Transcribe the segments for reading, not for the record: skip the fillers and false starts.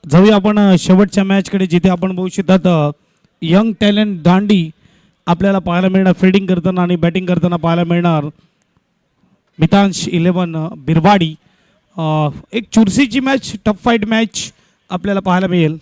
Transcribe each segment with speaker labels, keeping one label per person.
Speaker 1: जाऊया आपण शेवटच्या मॅचकडे, जिथे आपण बघू शकतात यंग टॅलेंट दांडी आपल्याला पाहायला मिळणार. फिल्डिंग करताना आणि बॅटिंग करताना पाहायला मिळणार मितांश 11 बिरवाडी. एक चुरशीची मॅच, टफ फाईट मॅच आपल्याला पाहायला मिळेल.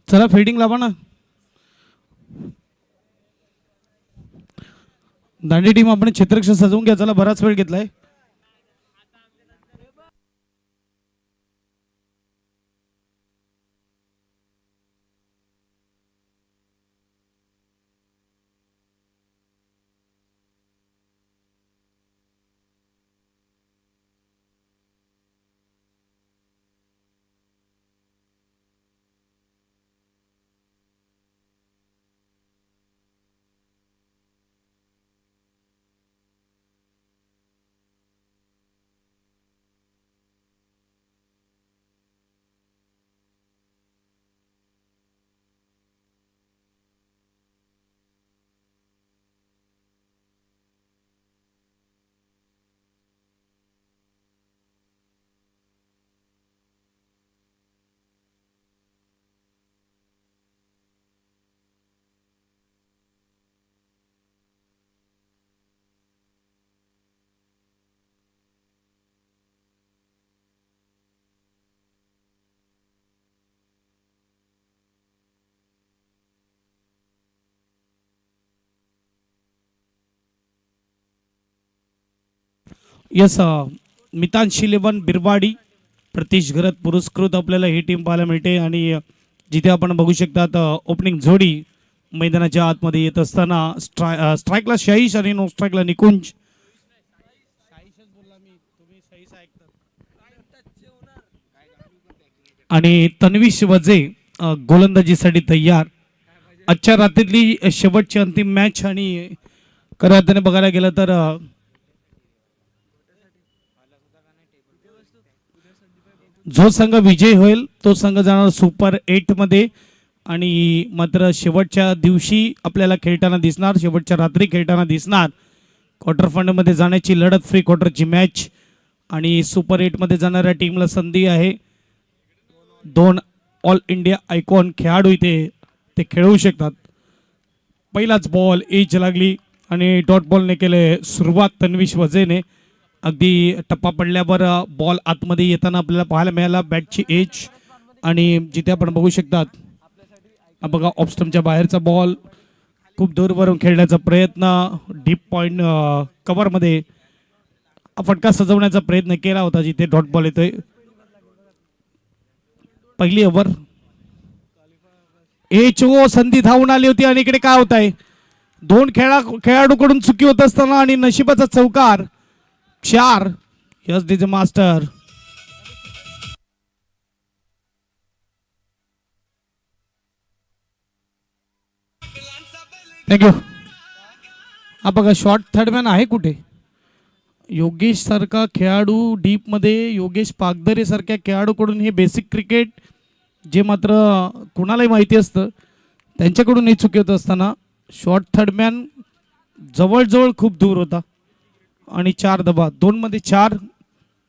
Speaker 1: चला फिल्डिंग लावा ना. दांडी टीम आपण क्षेत्ररक्षण सजवून घ्या. चला बराच वेळ घेतलाय. यस, मितांश 11 बिरवाडी प्रतीश घरत पुरस्कृत आपल्याला ही टीम पाहायला मिळते. आणि जिथे आपण बघू शकतात ओपनिंग जोडी मैदानाच्या आतमध्ये येत असताना स्ट्राईकला शाहीश आणि नो स्ट्राईकला निकुंज. आणि तन्वीश वजे गोलंदाजीसाठी तयार. आजच्या रात्रीतली शेवटची अंतिम मॅच. आणि खऱ्या अर्थाने बघायला गेलं तर जो संघ विजय होईल तो संघ जाणार सुपर 8 मध्ये. आणि मात्र शेवटच्या दिवशी आपल्याला खेळताना दिसणार, शेवटच्या रात्री खेळताना दिसणार क्वार्टर फायनल मध्ये जाण्याची लढत, फ्री क्वार्टरची मॅच. आणि सुपर 8 मध्ये जाणाऱ्या टीमला संधी आहे. 2 ऑल इंडिया आयकॉन खेळाडू इथे ते खेळू शकतात. पहिलाच बॉल एज लागली आणि डॉट बॉलने केले सुरुवात तन्वीश वजेने. अगदी टप्पा पडल्यावर बॉल आतमध्ये येताना आपल्याला पाहायला मिळाला बॅटची एज. आणि जिथे आपण बघू शकतात बघा ऑफस्टमच्या बाहेरचा बॉल खूप दूरवरून खेळण्याचा प्रयत्न, डीप पॉइंट कव्हरमध्ये फटका सजवण्याचा प्रयत्न केला होता जिथे डॉट बॉल येतोय. पहिली ओव्हर संधी धावून आली होती. आणि इकडे काय होत आहे, 2 खेळाडूकडून चुकी होत असताना आणि नशिबाचा चौकार 4. Yes DJ master. थँक्यू. हा बघा शॉर्ट थर्डमॅन आहे कुठे, योगेश सारखा खेळाडू डीप मध्ये, योगेश पागदरे सारख्या खेळाडूकडून हे बेसिक क्रिकेट जे मात्र कुणालाही माहिती असतं त्यांच्याकडून हे चुकी होत असताना शॉर्ट थर्डमॅन जवळजवळ खूप दूर होता. आणि 4 दबा, 2 मध्ये 4,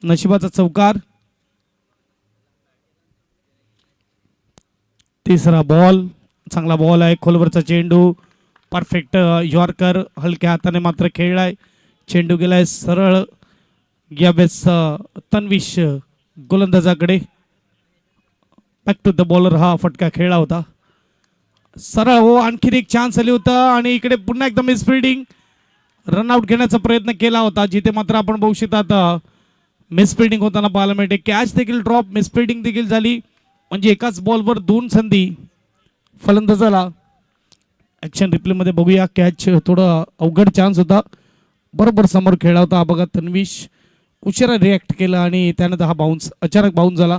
Speaker 1: नशिबाचा चौकार. तिसरा बॉल, चांगला बॉल आहे, खोलवरचा चेंडू, परफेक्ट यॉर्कर, हलक्या हाताने मात्र खेळलाय. चेंडू गेलाय सरळ यावेळेस तन्वीश गोलंदाजाकडे. बॅक टू द बॉलर हा फटका खेळला होता. सरळ हो, आणखीन एक चान्स आली होता आणि इकडे पुन्हा एकदा मिसफिल्डिंग, रनआउट घेण्याचा प्रयत्न केला होता, जिथे मात्र आपण बघू शकता मिसफिल्डिंग होताना पाहायला मिळते. कॅच देखील ड्रॉप, मिसफिल्डिंग देखील झाली, म्हणजे एकाच बॉलवर दोन संधी फलंदाजाला. ऍक्शन रिप्ले मध्ये बघूया, कॅच थोडं अवघड चान्स होता, बरोबर समोर खेळला होता. बघा तन्वीश उशिरा रिॲक्ट केला आणि त्यानंतर हा बाउन्स, अचानक बाउन्स झाला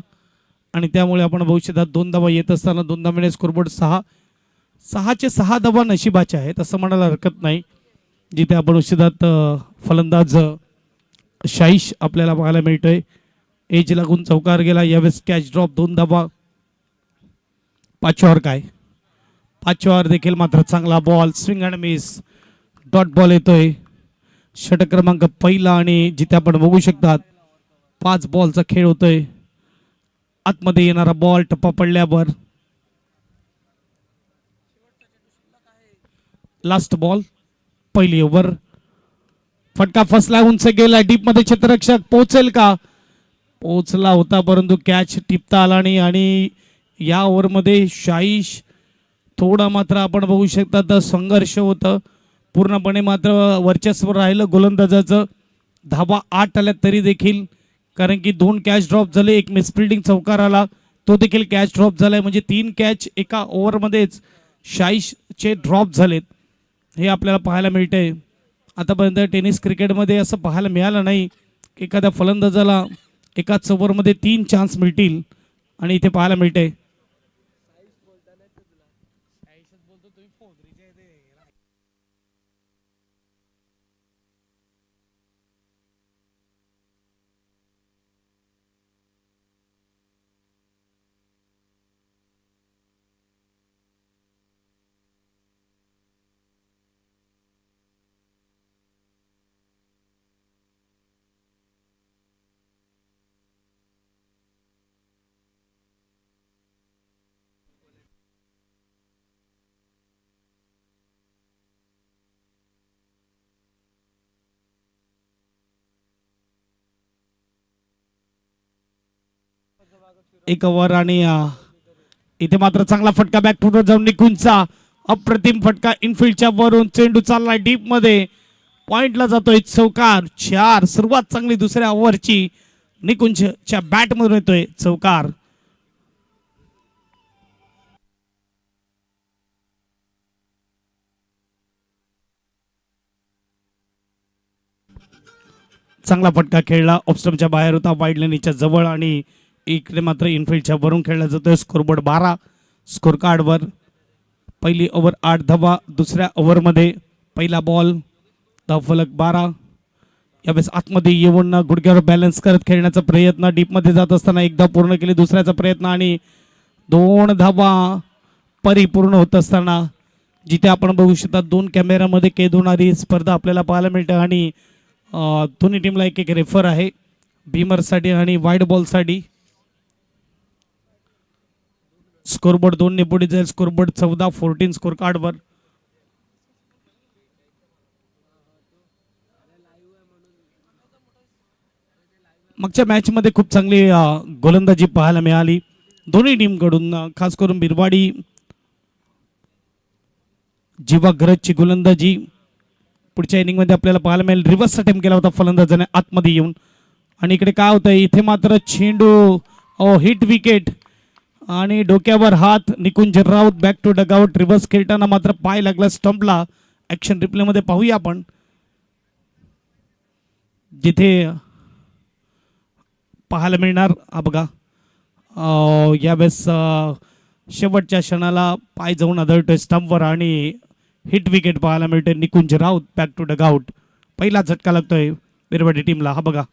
Speaker 1: आणि त्यामुळे आपण भविष्यात दोन धावा येत असताना 2 धावांनी स्कोरबोर्ड 6चे 6 धावा नशिबाचे आहेत असं म्हणायला हरकत नाही. जिथे आपण भविष्यात फलंदाज शाईश आपल्याला पाहायला मिळतोय. एज लागून चौकार गेला, यावेळेस कॅच ड्रॉप 2 धावा. पाचव्यावर काय, पाचव्यावर देखील मात्र चांगला ball, swing and miss, dot ball येतोय. षटक क्रमांक पहिला आणि जिथे आपण बघू शकतात 5 बॉलचा खेळ होतोय. आतमध्ये येणारा बॉल टप्पा पडल्यावर लास्ट बॉल, पहिली ओव्हर. फटका फसला, उंच गेला, डीप मध्ये क्षेत्ररक्षक पोहोचेल का, पोहोचला होता परंतु कॅच टिपता आला नाही. आणि या ओव्हरमध्ये शाईश थोडा मात्र आपण बघू शकता तर संघर्ष होतं, पूर्णपणे मात्र वर्चस्व राहिलं गोलंदाजाचं. धावा 8 आल्या तरी देखील, कारण की 2 कॅच ड्रॉप झाले, एक मिसफिल्डिंग चौकार आला, तो देखील कॅच ड्रॉप झालाय, म्हणजे 3 कॅच एका ओव्हरमध्येच शाईशचे ड्रॉप झालेत, हे आपल्याला पाहायला मिळतंय. आतापर्यंत टेनिस क्रिकेटमध्ये असं पाहायला मिळालं नाही, एखाद्या फलंदाजाला एकाच ओव्हरमध्ये 3 चान्स मिळतील आणि इथे पाहायला मिळते. एक ओव्हर आणि इथे मात्र चांगला फटका बॅक फुटवर जाऊन निकुंजचा अप्रतिम फटका इनफिल्डच्या वरून, चेंडू चाललाय डीप मध्ये, पॉइंटला जातोय चौकार. 4, सुरुवात चांगली दुसऱ्या ओव्हरची, निकुंजच्या बॅट मधून येतोय चौकार. चांगला फटका खेळला, ऑफस्टमच्या बाहेर होता, वाईड लाईनच्या जवळ, आणि इकडे मात्र इनफिल्डच्या वरून खेळला जातोय. स्कोरबोर्ड 12 स्कोर कार्डवर. पहिली ओव्हर 8 धावा, दुसऱ्या ओव्हरमध्ये पहिला बॉल, धावफलक 12. यावेळेस आतमध्ये येऊन गुडघ्यावर बॅलन्स करत खेळण्याचा प्रयत्न, डीपमध्ये जात असताना एकदा पूर्ण केली, दुसऱ्याचा प्रयत्न आणि 2 धावा परिपूर्ण होत असताना, जिथे आपण बघू शकता 2 कॅमेऱ्यामध्ये कैद होणारी स्पर्धा आपल्याला पाहायला मिळते आणि दोन्ही टीमला एक एक रेफर आहे, भीमरसाठी आणि वाईड बॉलसाठी. स्कोरबोर्ड 2 ने पुढे जाईल, स्कोरबोर्ड 14 स्कोर कार्डवर. मागच्या मॅच मध्ये खूप चांगली गोलंदाजी पाहायला मिळाली दोन्ही टीम कडून, खास करून बिरवाडी जीवाग्रजची गोलंदाजी पुढच्या इनिंग मध्ये आपल्याला पाहायला मिळेल. रिव्हर्स अटेम्प्ट केला होता फलंदाजाने आतमध्ये येऊन, आणि इकडे काय होतंय, इथे मात्र चेंडू हिट विकेट आणि डोक्यावर हात, Nikunj Raut back to dugout. Reverse खेळताना मात्र पाय लागला स्टंपला. ऍक्शन रिप्ले मध्ये पाहूया आपण, जिथे पाहायला मिळणार बघा, यावेळेस शेवटच्या क्षणाला पाय जाऊन आदळतोय स्टंपवर आणि हिट विकेट पाहायला मिळते. निकुंज राऊत बॅक टू डगआउट. पहिला झटका लागतोय बिरवाडी टीमला, हा बघा.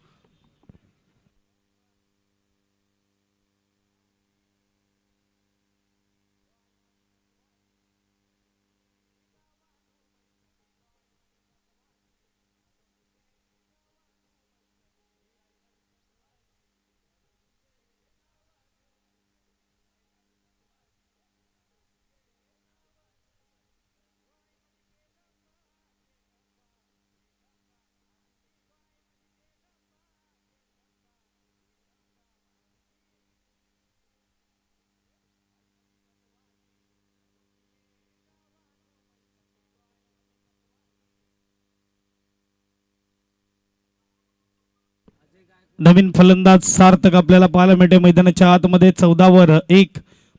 Speaker 1: नवीन फलंदाज सार्थक आपल्याला पाहायला मिळते मैदानाच्या आतमध्ये 14 वर 1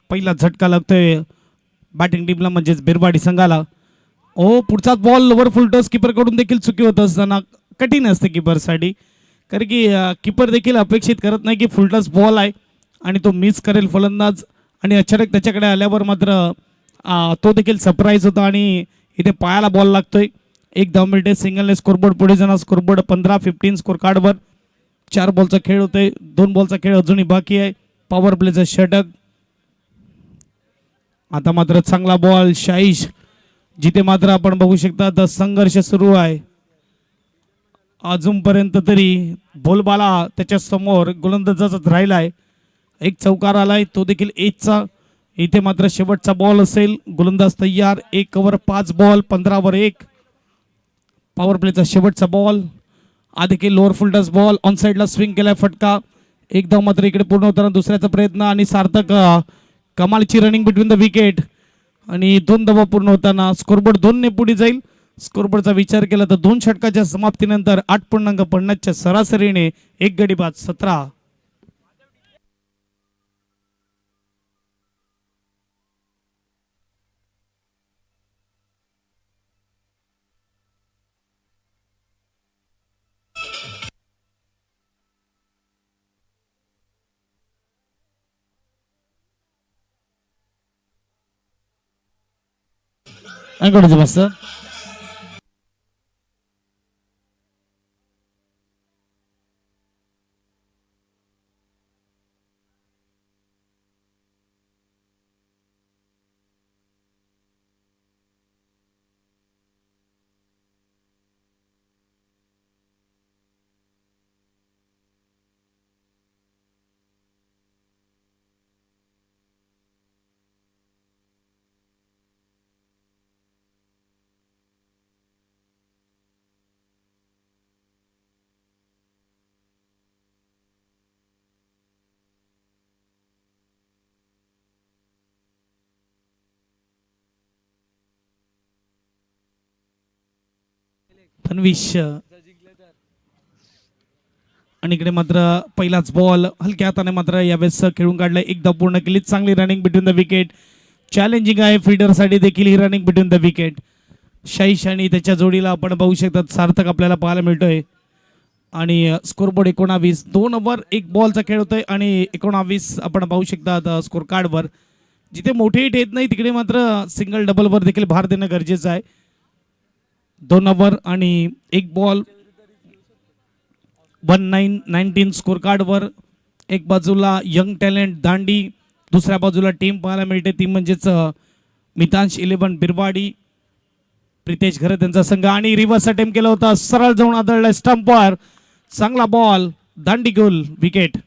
Speaker 1: पहिला झटका लागतोय बॅटिंग टीमला म्हणजेच बिरवाडी संघाला. ओ पुढचा बॉल वर फुलटॉस कीपर कडून देखील चुकी होत असताना कठीण असते कीपरसाठी, कारण की कीपर देखील अपेक्षित करत नाही की फुलटॉस बॉल आहे आणि तो मिस करेल फलंदाज, आणि अचानक त्याच्याकडे आल्यावर मात्र तो देखील सरप्राईज होता आणि इथे पायाला बॉल लागतोय. 1 धाव मिळते, सिंगलने स्कोरबोर्ड पुढे जाणार. स्कोरबोर्ड 15-15 स्कोर कार्डवर. 4 बॉलचा खेळ होतोय, 2 बॉलचा खेळ अजूनही बाकी आहे. पॉवर प्लेचं षटक. आता मात्र चांगला बॉल शाहीश, जिथे मात्र आपण बघू शकता संघर्ष सुरू आहे अजूनपर्यंत तरी. बोलबाला त्याच्या समोर गोलंदाजाचाच राहिलाय. एक चौकार आलाय, तो देखील एजचा. इथे मात्र शेवटचा बॉल असेल. गोलंदाज तयार. 1 ओव्हर 5 बॉल, 15 वर 1. पॉवर प्लेचा शेवटचा बॉल. आधी लोअर फुलटॉस बॉल ऑन साईडला स्विंग केलाय, फटका. एकदा मात्र इकडे पूर्ण होताना दुसऱ्याचा प्रयत्न आणि सार्थक कमालची रनिंग बिटवीन द विकेट आणि 2 धावा पूर्ण होताना स्कोरबोर्ड 2 ने पुढे जाईल. स्कोरबोर्डचा विचार केला तर 2 षटकाच्या समाप्तीनंतर 8.50च्या सरासरीने 1 गडी बाद 17. सर तन्वीश, आणि इकडे मात्र पहिलाच बॉल हलक्या हाताने मात्र यावेळेस खेळून काढलाय. 1 धाव पूर्ण केली. चांगली running between the wicket. Challenging आहे फील्डरसाठी देखील ही running between the wicket. Shahish आणि त्याच्या जोडीला आपण पाहू शकतात सार्थक आपल्याला पाहायला मिळतोय. आणि स्कोरबोर्ड 19. 2 ओव्हर 1 बॉलचा खेळ होतोय आणि 19 आपण पाहू शकता स्कोर कार्डवर. जिथे मोठे हिट येत नाही तिकडे मात्र सिंगल डबलवर देखील भार देणं गरजेचं आहे. 2 ओव्हर आणि 1 बॉल 19 स्कोर कार्डवर. एक बाजूला यंग टॅलेंट दांडी, दुसऱ्या बाजूला टीम पाहायला मिळते, ती म्हणजेच मितांश 11 बिरवाडी, प्रितेश घरे त्यांचा संघ. आणि रिव्हर्स अटेम्प्ट केला होता, सरळ जाऊन आदळला स्टंपवर. चांगला बॉल, दांडी गोल, विकेट.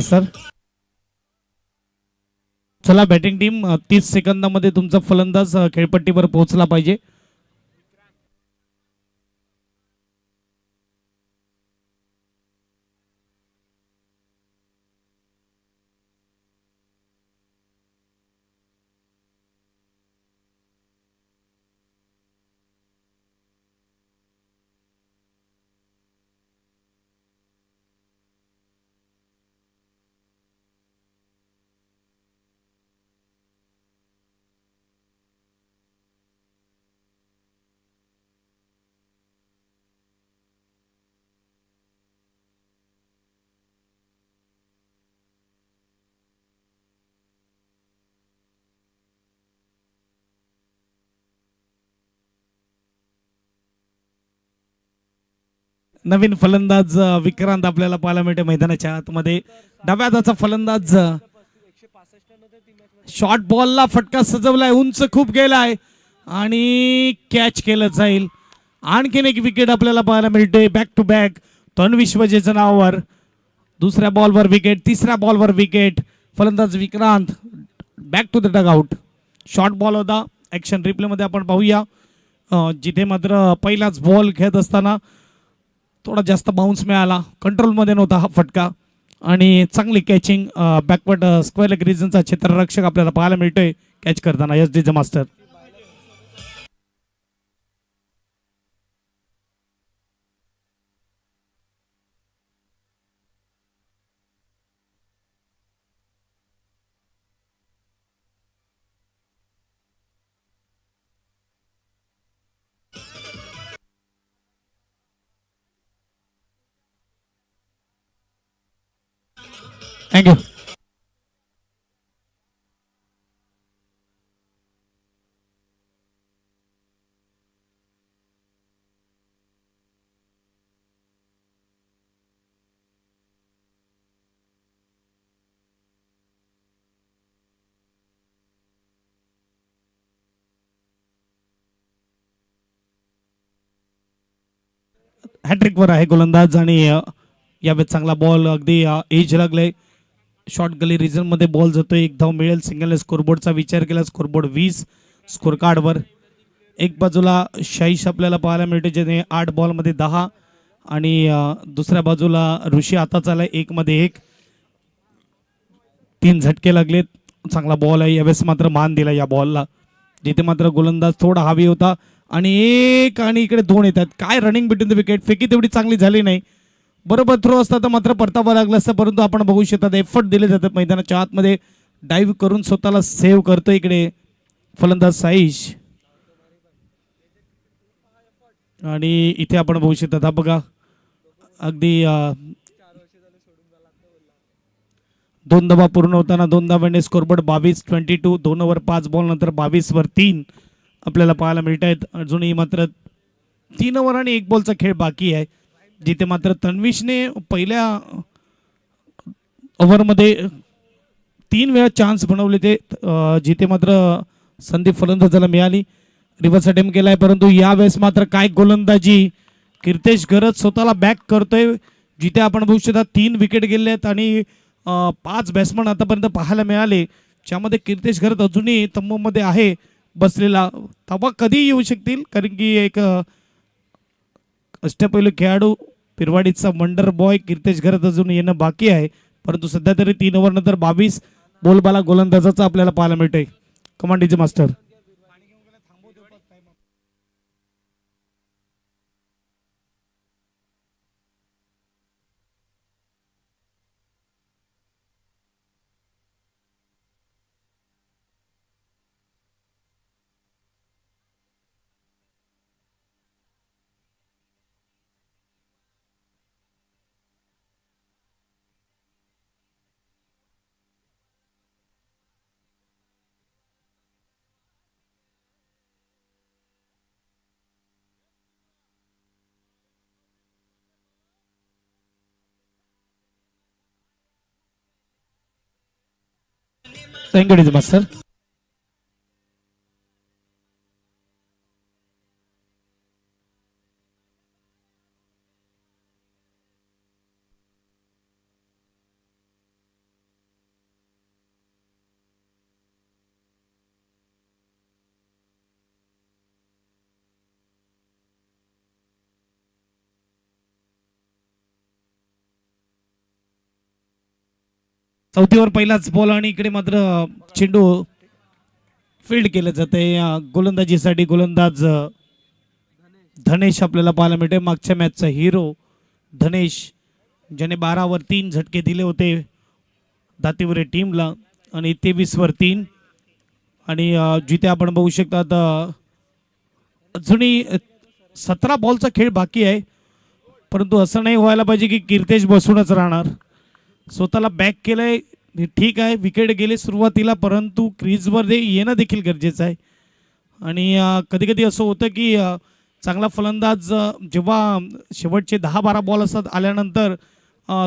Speaker 1: सर चला बॅटिंग टीम 30 सेकंदामध्ये तुमचा फलंदाज खेळपट्टीवर पोहोचला पाहिजे. नवीन फलंदाज विक्रांत आपल्याला पाहायला मिळते मैदानाच्या आतमध्ये. डाव्या हाताचा फलंदाज. शॉर्ट बॉलला फटका सजवलाय, उंच खूप गेलाय आणि कॅच केलं जाईल. आणखीन एक विकेट आपल्याला पाहायला मिळते बॅक टू बॅक. तन्वीश वजेच्या नावावर दुसऱ्या बॉलवर विकेट, तिसऱ्या बॉलवर विकेट. फलंदाज Vikrant back to the dugout. Short ball होता. ॲक्शन रिप्लेमध्ये आपण पाहूया जिथे मात्र पहिलाच बॉल खेळत असताना थोडा जास्त बाउन्स मिळाला, कंट्रोलमध्ये नव्हता हा फटका आणि चांगली कॅचिंग बॅकवर्ड स्क्वेअर लेग रिजनचा क्षेत्ररक्षक आपल्याला पाहायला मिळतोय कॅच करताना. S D master. थँक्यू. हॅट्रिकवर आहे गोलंदाज आणि यावेळेस चांगला बॉल अगदी एज लागले. शॉर्ट गली रिजनमध्ये बॉल जातोय. एक धाव मिळेल. सिंगल स्कोरबोर्डचा विचार केला. स्कोरबोर्ड 20 स्कोर कार्डवर. एक बाजूला शाहीश आपल्याला पाहायला मिळते ज्याने 8 बॉलमध्ये 10 आणि दुसऱ्या बाजूला ऋषी आता चालाय 1 मध्ये 1. 3 झटके लागलेत. चांगला बॉल आहे. यावेळेस मात्र मान दिला या बॉलला जिथे मात्र गोलंदाज थोडा हवी होता आणि एक आणि इकडे 2 येतात. काय रनिंग बिटवीन द विकेट. फेकी तेवढी चांगली झाली नाही. बरोबर थ्रो असता तर मात्र परतावा लागला असता परंतु आपण बघू शकतात एफर्ट दिले जातात मैदानाच्या आतमध्ये. डाईव्ह करून स्वतःला सेव्ह करतो इकडे फलंदाज साईश आणि इथे आपण बघू शकतात हा बघा अगदी 2 धावा पूर्ण होताना 2 धावांनी स्कोरबोर्ड 22-22. 2 ओव्हर 5 बॉल नंतर 22 वर 3 आपल्याला पाहायला मिळत आहेत. अजूनही मात्र 3 ओव्हर आणि 1 बॉलचा खेळ बाकी आहे जिथे मात्र तन्विशने पहिल्या ओव्हरमध्ये 3 वेळा चान्स बनवले ते जिथे मात्र संधी फलंदाजाला मिळाली. रिव्हर्स अटेम्प्ट केलाय परंतु यावेळेस मात्र काय गोलंदाजी. कीर्तेश गरज स्वतःला बॅक करतोय जिथे आपण बघू शकता 3 विकेट गेले आहेत आणि 5 बॅट्समन आतापर्यंत पाहायला मिळाले ज्यामध्ये कीर्तेश गरज अजूनही तंबूमध्ये आहे बसलेला. धावा कधी येऊ शकतील कारण की एक अष्टपैलू खेळाडू पिरवाडीचा वंडर बॉय कीर्तेश गरज अजून येणं बाकी आहे परंतु सध्या तरी 3 ओव्हर नंतर 22 बोलबाला गोलंदाजाचा आपल्याला पाहायला मिळतोय. कमांडीचे मास्टर. Thank you master. चौथीवर पहिलाच बॉल आणि इकडे मात्र चेंडू फील्ड केलं जाते. गोलंदाजीसाठी गोलंदाज धनेश आपल्याला पाहायला मिळते. मागच्या मॅचचा हिरो धनेश ज्याने 12 वर 3 झटके दिले होते दातीवरे टीमला आणि 23 वर 3 आणि जिथे आपण बघू शकता अजूनही 17 बॉलचा खेळ बाकी आहे परंतु असं नाही व्हायला पाहिजे की कीर्तेश बसूनच राहणार. स्वतःला बॅक केलंय ठीक आहे. विकेट गेले सुरुवातीला परंतु क्रीजवर येणं देखील गरजेचं आहे आणि कधी कधी असं होतं की चांगला फलंदाज जेव्हा शेवटचे 10-12 बॉल असतात आल्यानंतर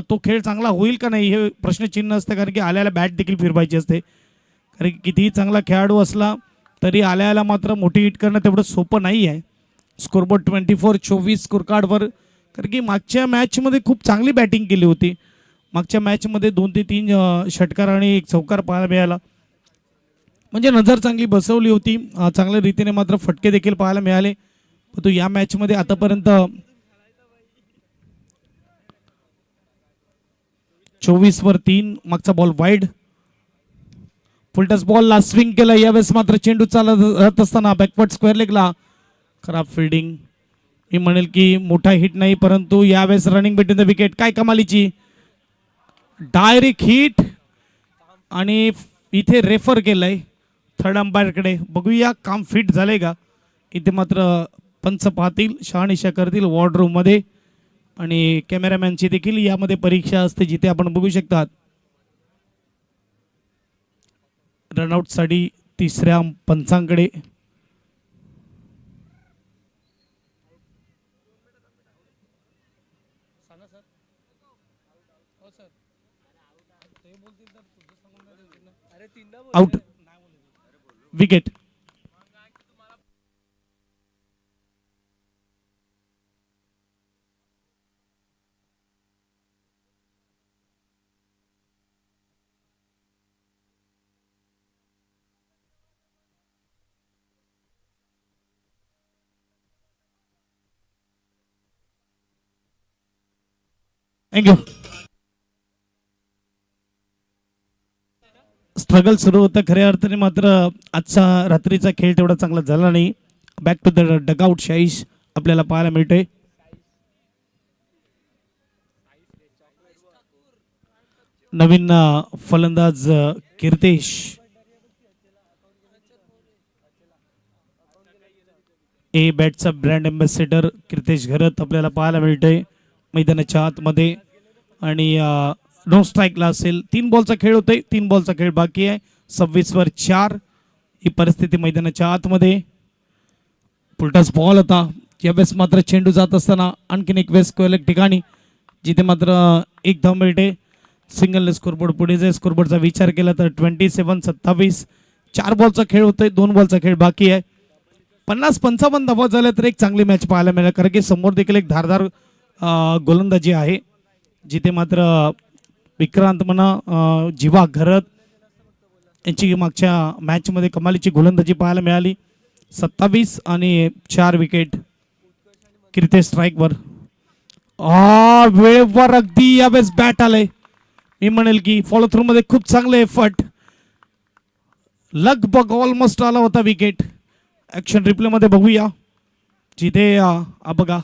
Speaker 1: तो खेळ चांगला होईल का नाही हे प्रश्नचिन्ह असतं कारण की आल्याला बॅट देखील फिरवायची असते. कारण की कितीही चांगला खेळाडू असला तरी आल्याला मात्र मोठी हिट करणं तेवढं सोपं नाही आहे. स्कोरबोर्ड 24-24 स्कोर कार्डवर कारण की मागच्या मॅचमध्ये खूप चांगली बॅटिंग केली होती मागच्या मॅचमध्ये 2 ते 3 षटकार आणि एक चौकार पाहायला मिळाला. म्हणजे नजर चांगली बसवली होती. चांगल्या रीतीने मात्र फटके देखील पाहायला मिळाले. परंतु या मॅचमध्ये आतापर्यंत 24 वर 3. मागचा बॉल वाईड. फुलटस बॉलला स्विंग केलं. यावेळेस मात्र चेंडू चालत जात असताना बॅकवर्ड स्क्वेअर लेगला खराब फिल्डिंग. मी म्हणेल की मोठा हिट नाही, परंतु यावेळेस रनिंग बिटवीन द विकेट. काय कमालीची डायरेक्ट हिट. आणि इथे रेफर केलंय थर्ड अंपायरकडे. बघूया काम फिट झाले का. इथे मात्र पंच पाहतील, शहानिशा करतील वॉर्डरूम मध्ये. आणि कॅमेरामॅनची देखील यामध्ये परीक्षा असते, जिथे आपण बघू शकतात रनआउट साठी तिसऱ्या पंचांकडे. आउट. विकेट. थँक्यू. स्ट्रगल सुरू होतं खऱ्या अर्थाने, मात्र आजचा रात्रीचा खेळ तेवढा चांगला झाला नाही. Back to the dugout Shaish आपल्याला पाहायला मिळतोय. नवीन फलंदाज कीर्तेश. ए बॅटचा ब्रँड अँबॅसेडर कीर्तेश घरत आपल्याला पाहायला मिळतोय मैदानाच्या आतमध्ये. आणि नो स्ट्राईकला असेल. 3 बॉलचा खेळ होतोय. 3 बॉलचा खेळ बाकी आहे. 26 वर 4 ही परिस्थिती मैदानाच्या आतमध्ये. पुलटाच बॉल होता. यावेळेस मात्र चेंडू जात असताना आणखीन एक वेस्ट कोयलक ठिकाणी, जिथे मात्र एक धाव मिळते. सिंगल स्कोरबोर्ड पुढे जर स्कोरबोर्डचा विचार केला तर 27-27. 4 बॉलचा खेळ होतोय. 2 बॉलचा खेळ बाकी आहे. 50-55 धावा झाल्या तर एक चांगली मॅच पाहायला मिळेल, कारण की समोर देखील एक धारदार गोलंदाजी आहे, जिथे मात्र विक्रांत म्हणा जीवा घरत यांची मागच्या मॅचमध्ये कमालीची गोलंदाजी पाहायला मिळाली. 27 आणि 4 विकेट. कीर्तेश स्ट्राईकवर. वेळेवर अगदी यावेळेस बॅट आलंय. मी म्हणेल की फॉलो थ्रू मध्ये खूप चांगले एफर्ट. लगभग ऑलमोस्ट आला होता विकेट. ऍक्शन रिप्ले मध्ये बघूया, जिथे बघा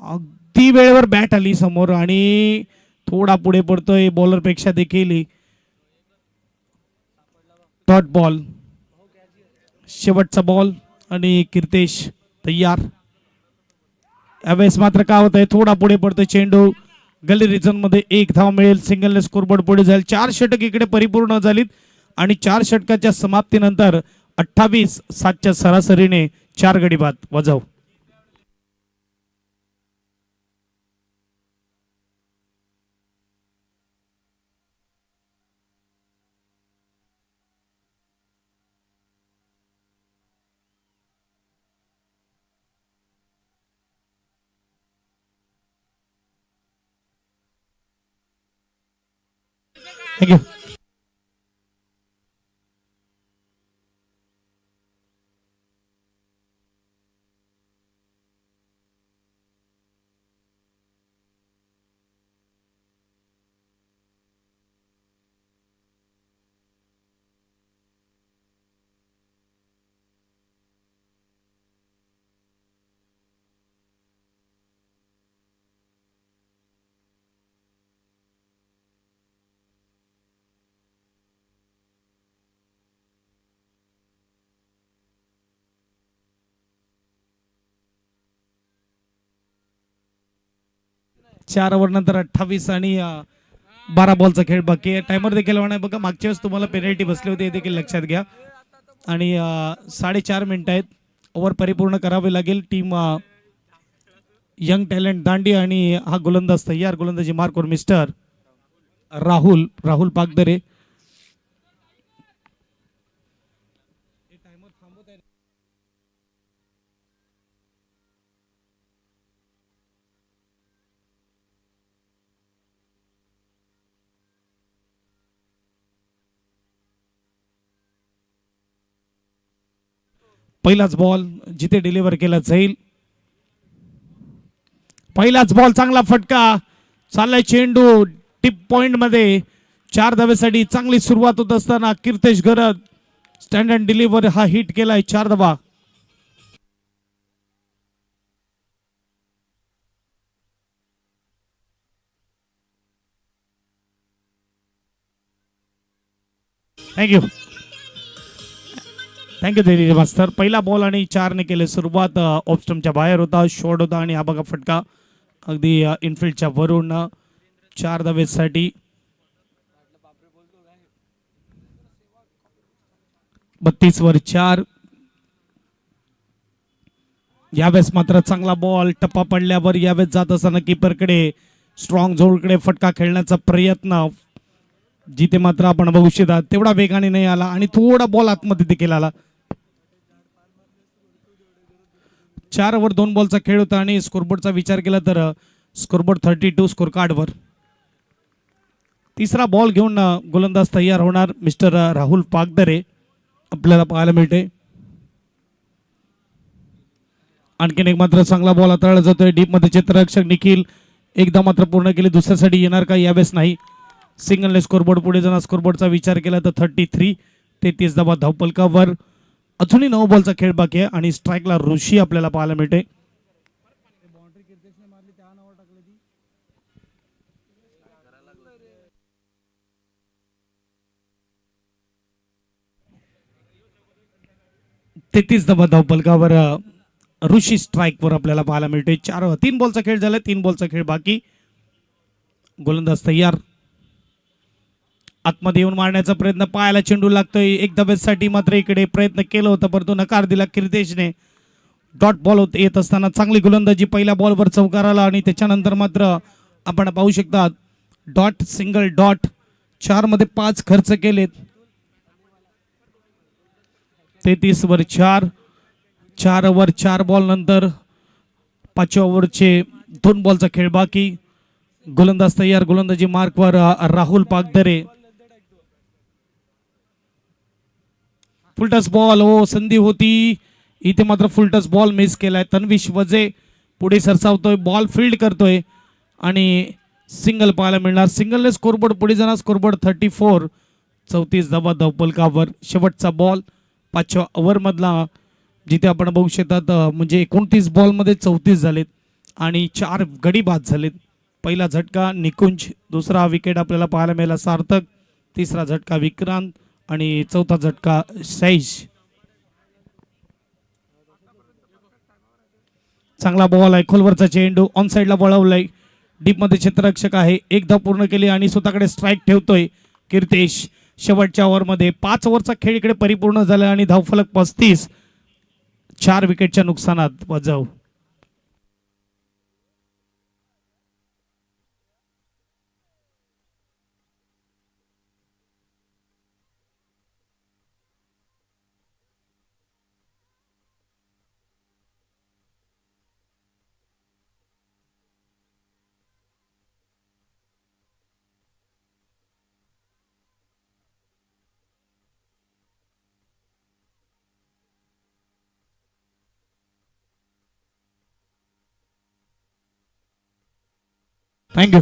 Speaker 1: अगदी वेळेवर बॅट आली समोर आणि थोडा पुढे पडतोय बॉलर पेक्षा देखील. Dot ball. शेवटचा बॉल आणि कीर्तेश तयार. यावेळेस मात्र काय होत आहे, थोडा पुढे पडतोय चेंडू. गली रिजन मध्ये 1 धाव मिळेल. सिंगलने स्कोरबोर्ड पुढे जाईल. 4 षटक इकडे परिपूर्ण झालीत आणि 4 षटकाच्या समाप्तीनंतर 28-7च्या सरासरीने 4 गडी बाद वजाव. थँक्यू. 4 ओव्हर नंतर 28 आणि 12 बॉलचा खेळ बाकी आहे. टायमर देखील होणार बघा. मागच्या वेळेस तुम्हाला पेनल्टी बसली होती, हे देखील लक्षात घ्या. आणि 4.5 मिनिटं आहेत. ओव्हर परिपूर्ण करावे लागेल. टीम यंग टॅलेंट दांडी आणि हा गोलंदाज तयार. गोलंदाजी मार्कवर मिस्टर राहुल पागदरे. पहिलाच बॉल जिथे डिलिव्हर केला जाईल. पहिलाच बॉल चांगला फटका. चाललाय चेंडू टिप पॉइंट मध्ये. 4 धावेसाठी चांगली सुरुवात होत असताना कीर्तेश गरज स्टँड अँड डिलिव्हर हा हिट केलाय. 4 धावा. थँक्यू थँक्यू दिलीप मास्तर. पहिला बॉल आणि 4 ने केले सुरुवात. ऑफस्टमच्या बाहेर होता, शॉट होता आणि हा बघा फटका अगदी इनफिल्डच्या वरून. 4 धावेसाठी 32 वर 4. यावेळेस मात्र चांगला बॉल टप्पा पडल्यावर यावेळेस जात असताना कीपरकडे स्ट्रॉंग झोलकडे फटका खेळण्याचा प्रयत्न. जिथे मात्र आपण बघू शकता तेवढा वेगाने नाही आला आणि थोडा बॉल आतमध्ये देखील आला. 4 ओव्हर 2 बॉलचा खेळ होता आणि स्कोरबोर्डचा विचार केला तर स्कोरबोर्ड 32 स्कोर कार्डवर. तिसरा बॉल घेऊन गोलंदाज तयार होणार मिस्टर राहुल पागदरे आपल्याला पाहायला मिळते. आणखीन एक मात्र चांगला बॉल हाताळला जातोय. डीप मध्ये क्षेत्ररक्षक निखिल एकदा मात्र पूर्ण केले. दुसऱ्यासाठी येणार का यावेळेस नाही. सिंगलने स्कोरबोर्ड पुढे जाणार. स्कोरबोर्डचा विचार केला तर 33. 33 धावा धावपलकावर. अजूनही 9 बॉलचा खेळ बाकी आहे आणि स्ट्राईकला ऋषी आपल्याला पाहायला मिळते. तेहतीस धावा धावपलकावर ऋषी स्ट्राईक वर आपल्याला पाहायला मिळते. 3 बॉलचा खेळ झाला. 3 बॉलचा खेळ बाकी. गोलंदाज तयार. आतमध्ये येऊन मारण्याचा प्रयत्न. पायाला चेंडू लागतोय. एक धावेसाठी मात्र इकडे प्रयत्न केला होता परंतु नकार दिला कीर्तेशने. डॉट बॉल येत असताना चांगली गोलंदाजी. पहिल्या बॉलवर चौकार आला आणि त्याच्यानंतर मात्र आपण पाहू शकता डॉट सिंगल डॉट. 4 मध्ये 5 खर्च केलेत. 33 वर 4. 4 ओव्हर 4 बॉल नंतर 5व्या ओव्हरचे 2 बॉलचा खेळ बाकी. गोलंदाज तयार. गोलंदाजी मार्कवर राहुल पागदरे. Full toss ball. हो संधी होती इथे मात्र फुलटस बॉल मिस केलाय. तन्विश वजे पुढे सरसावतोय. बॉल फील्ड करतोय आणि सिंगल पाहायला मिळणार. सिंगलने स्कोरबोर्ड पुढे जाणार. स्कोरबोर्ड 34. 34 धावा धावपलकावर. शेवटचा बॉल 5व्या ओव्हर मधला जिथे आपण बघू शकतात म्हणजे 29 बॉल मध्ये 34 झालेत आणि 4 गडी बाद झालेत. पहिला झटका निकुंज. दुसरा विकेट आपल्याला पाहायला मिळाला सार्थक. तिसरा झटका विक्रांत आणि चौथा झटका सैज. चांगला बॉल आहे. खोलवरचा चेंडू ऑन साइडला वळवलाय. डीप मध्ये क्षेत्ररक्षक आहे. एक धाव पूर्ण केली आणि स्वतःकडे स्ट्राईक ठेवतोय कीर्तेश. शेवटच्या ओव्हरमध्ये 5 ओव्हरचा खेळ इकडे परिपूर्ण झाला आणि धावफलक 35. 4 विकेटच्या नुकसानात वजाव. थँक्यू.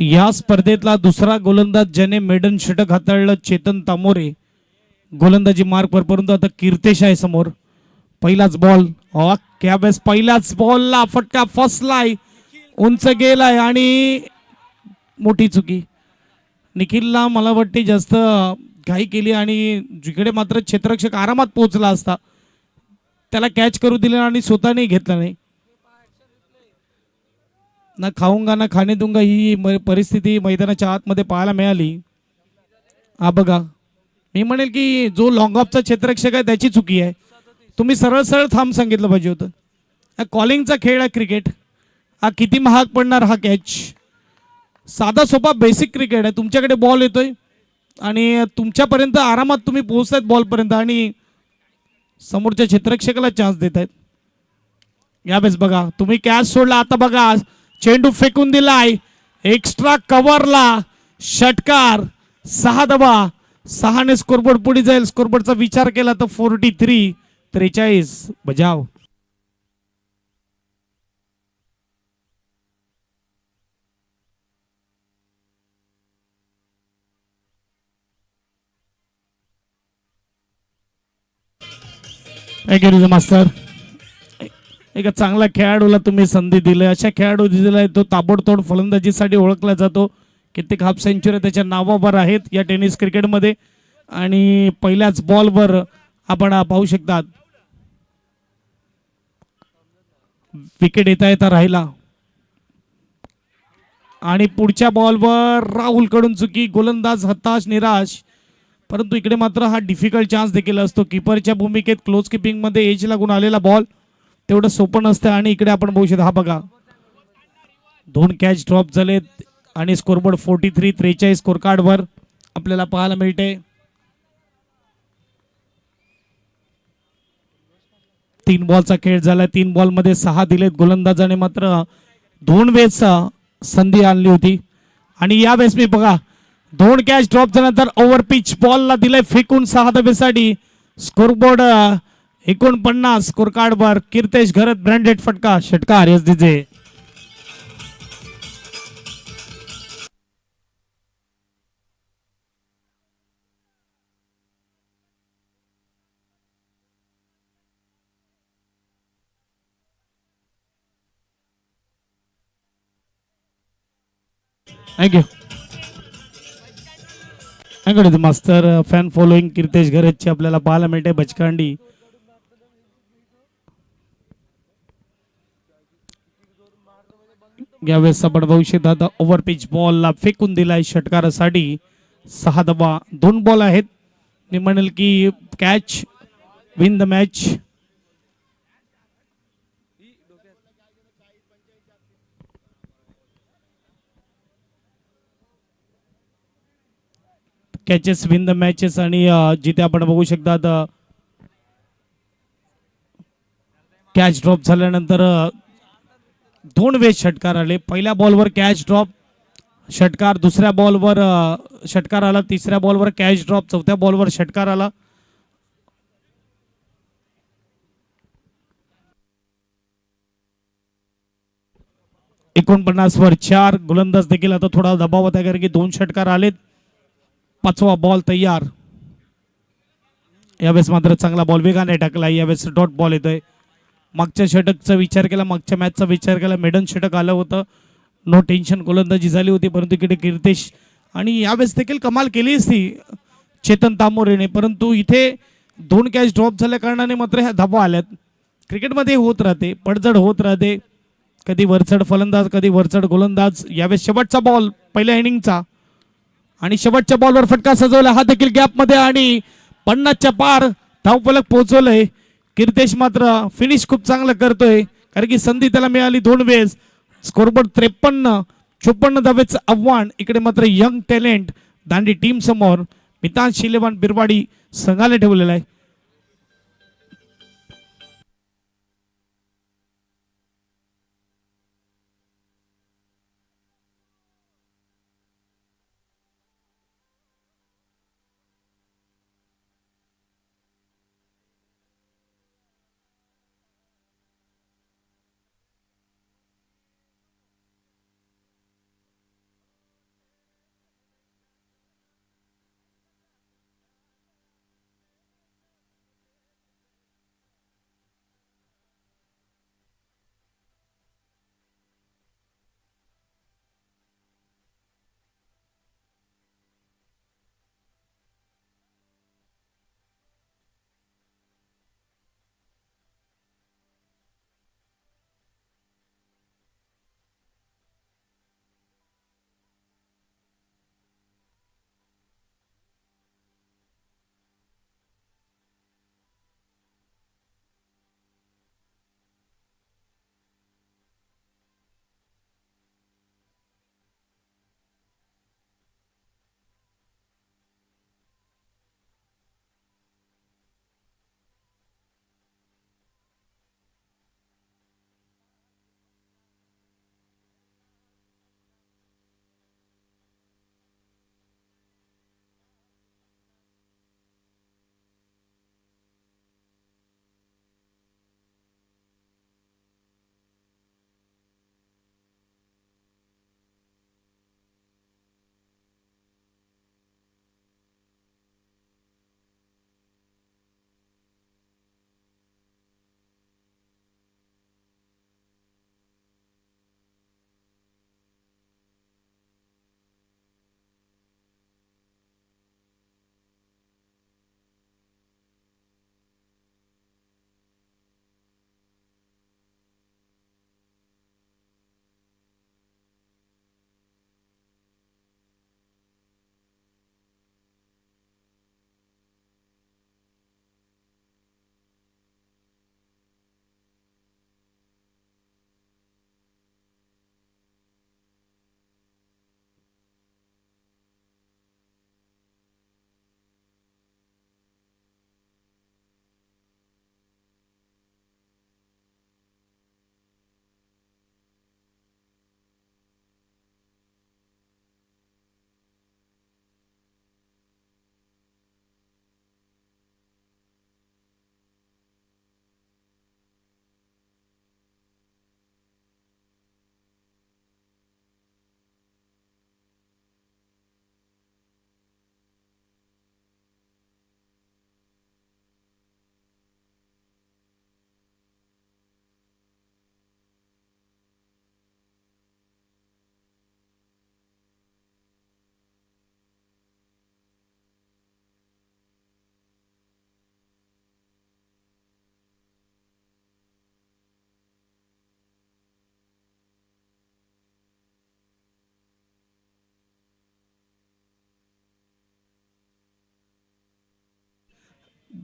Speaker 1: या स्पर्धेतला दुसरा गोलंदाज ज्याने मेडन षटक हाताळलं चेतन तामोरे. गोलंदाजी मार्कवर परंतु आता कीर्तेश आहे समोर. पहिलाच बॉल. त्यावेळेस पहिल्याच बॉलला फटका फसलाय. उंच गेलाय आणि मोठी चुकी. निखिलला मला वाटते जास्त घाई केली आणि जिकडे मात्र क्षेत्ररक्षक आरामात पोहोचला असता त्याला कॅच करू दिले आणि स्वतःने घेतला नाही. ना खाऊंगा ना खाणे दूंगा ही परिस्थिती मैदानाच्या आतमध्ये पाहायला मिळाली. हा बघा मी म्हणेल की जो लॉंग ऑफचा क्षेत्ररक्षक आहे त्याची चुकी आहे. तुम्ही सरळ सरळ थांब सांगितलं पाहिजे होतं. कॉलिंगचा खेळ आहे क्रिकेट. हा किती महाग पडणार हा कॅच. साधा सोपा बेसिक क्रिकेट आहे. तुमच्याकडे बॉल येतोय आणि तुमच्यापर्यंत आरामात तुम्ही पोहोचतायत बॉलपर्यंत आणि समोरच्या क्षेत्ररक्षकाला चान्स देत आहेत. यावेळेस बघा तुम्ही कॅच सोडला, आता बघा चेंडू फेकून दिलाय एक्स्ट्रा कव्हरला, षटकार. 6 धावा, 6ने स्कोरबोर्ड पुढे जाईल. स्कोरबोर्डचा विचार केला तर 43 बजाव. मास्तर, एका चांगल्या खेळाडूला तुम्ही संधी दिली. अशा खेळाडू दिलाय तो ताबडतोब फलंदाजीसाठी ओळखला जातो. कित्येक हाफ सेंचुरी त्याच्या नावावर आहेत या टेनिस क्रिकेटमध्ये आणि पहिल्याच बॉलवर आपण पाहू शकतात विकेट येता राहिला आणि पुढच्या बॉलवर राहुल कडून चुकी. गोलंदाज हताश निराश. परंतु इकडे मात्र हा डिफिकल्ट चान्स देखील असतो. किपरच्या भूमिकेत क्लोज किपिंग मध्ये एज लागून आलेला बॉल तेवढं सोपं नसतं आणि इकडे आपण बघू शकतो हा बघा 2 कॅच ड्रॉप झालेत आणि स्कोरबोर्ड 43 स्कोर कार्डवर आपल्याला पाहायला मिळते. 3 बॉलचा खेळ झाला. 3 बॉलमध्ये 6 दिलेत. गोलंदाजाने मात्र 2 वेळेस संधी आणली होती आणि यावेळेस मी बघा 2 कॅच ड्रॉप झाल्यानंतर ओव्हर पिच बॉलला दिलाय फेकून 6 धावेसाठी. स्कोरबोर्ड 49 स्कोर कार्डवर कीर्तेश घरत ब्रँडेड फटका षटकार. S DJ thank you. मास्तर फॅन फॉलोईंग कीर्तेश घरतची आपल्याला पाहायला मिळते बचकांडी. यावेळेस आपण बघू शकता ओव्हर पिच बॉलला फेकून दिलाय षटकारासाठी. 6 धावा, 2 बॉल आहेत. मी म्हणेल की catch win the match. Catches win the matches आणि जिथे आपण बघू शकता कॅच ड्रॉप झाल्यानंतर 2 वेळेस षटकार आले. पहिल्या बॉलवर कॅच ड्रॉप षटकार, दुसऱ्या बॉलवर षटकार आला, तिसऱ्या बॉलवर कॅच ड्रॉप, चौथ्या बॉलवर षटकार आला. वर 4. गोलंदाज देखील आता थोडा दबाव होता कारण की 2 षटकार आलेत. 5वा बॉल तयार. यावेळेस मात्र चांगला बॉल वेगाने टाकला. यावेळेस डॉट बॉल येतोय. मागच्या षटकचा विचार केला, मागच्या मॅचचा विचार केला, मेडन षटक आलं होतं, नो टेन्शन गोलंदाजी झाली होती. परंतु इकडे कीर्तेश आणि यावेळेस देखील कमाल केली असती चेतन तामोरेने. परंतु इथे 2 कॅच ड्रॉप झाल्या कारणाने मात्र ह्या धावा आल्यात. क्रिकेटमध्ये होत राहते, पडझड होत राहते. कधी वरचढ फलंदाज, कधी वरचढ गोलंदाज. यावेळेस शेवटचा बॉल पहिल्या इनिंगचा आणि शेवटच्या बॉलवर फटका सजवला. हा देखील गॅप मध्ये आणि 50च्या पार धावफलक पोहोचवलंय. कीर्तेश मात्र फिनिश खूप चांगलं करतोय कारण की संधी त्याला मिळाली 2 वेळेस. स्कोरबोर्ड 53-54 धावेचं आव्हान. इकडे मात्र यंग टॅलेंट दांडी टीम समोर मितांश शिलेवान बिरवाडी संघाला ठेवलेला आहे.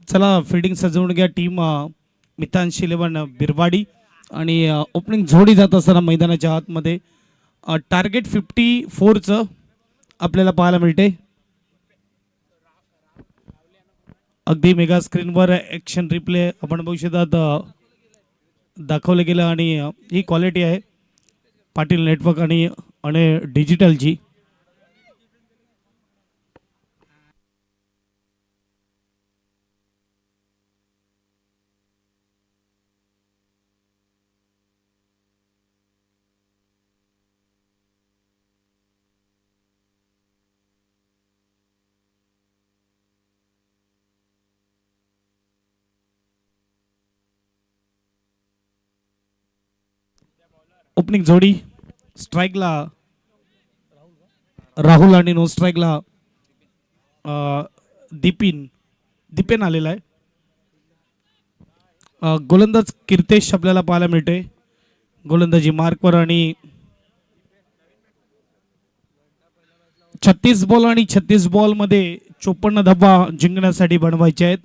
Speaker 1: चला फिल्डिंग सजवून घ्या टीम मितांश 11 बिरवाडी आणि ओपनिंग जोडी जात असताना मैदानाच्या आतमध्ये टार्गेट 54चं आपल्याला पाहायला मिळते. अगदी मेगा स्क्रीनवर ॲक्शन रिप्ले आपण बघू शकतात दाखवलं गेलं आणि ही क्वालिटी आहे पाटील नेटवर्क आणि डिजिटलची. ओपनिंग जोडी स्ट्राईकला राहुल आणि नो स्ट्राईकला दिपेन आलेला आहे. गोलंदाज कीर्तेश आपल्याला पाहायला मिळते गोलंदाजी मार्कवर आणि 36 बॉल आणि 36 बॉल मध्ये 54 धावा जिंकण्यासाठी बनवायचे आहेत.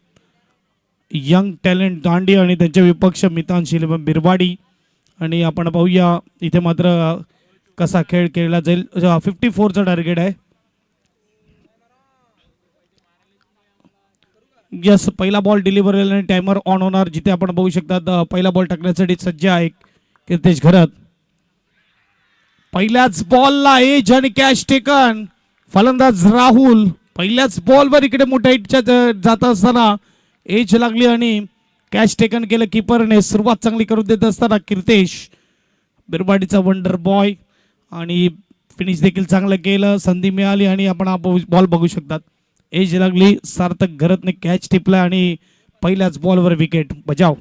Speaker 1: यंग टॅलेंट दांडी आणि त्यांचे विपक्ष मितांश 11 बिरवाडी. आणि आपण पाहूया इथे मात्र कसा खेळ खेळला जाईल. 54चं टार्गेट आहे. यस पहिला बॉल डिलिव्हर आणि टायमर ऑन होणार जिथे आपण बघू शकता पहिला बॉल टाकण्यासाठी सज्ज आहे कीर्तेश घरत. पहिल्याच बॉलला एज आणि कॅच टेकन फलंदाज राहुल पहिल्याच बॉलवर इकडे मोठ्या हिटच्या जात असताना एज लागली आणि कॅच टेकन केलं कीपरने. सुरुवात चांगली करून देत असताना कीर्तेश बिरवाडीचा वंडर बॉय आणि फिनिश देखील चांगलं केलं. संधी मिळाली आणि आपण बॉल बघू शकतात एज लागली सार्थक घरतने कॅच टिपला आणि पहिल्याच बॉलवर विकेट बजाव.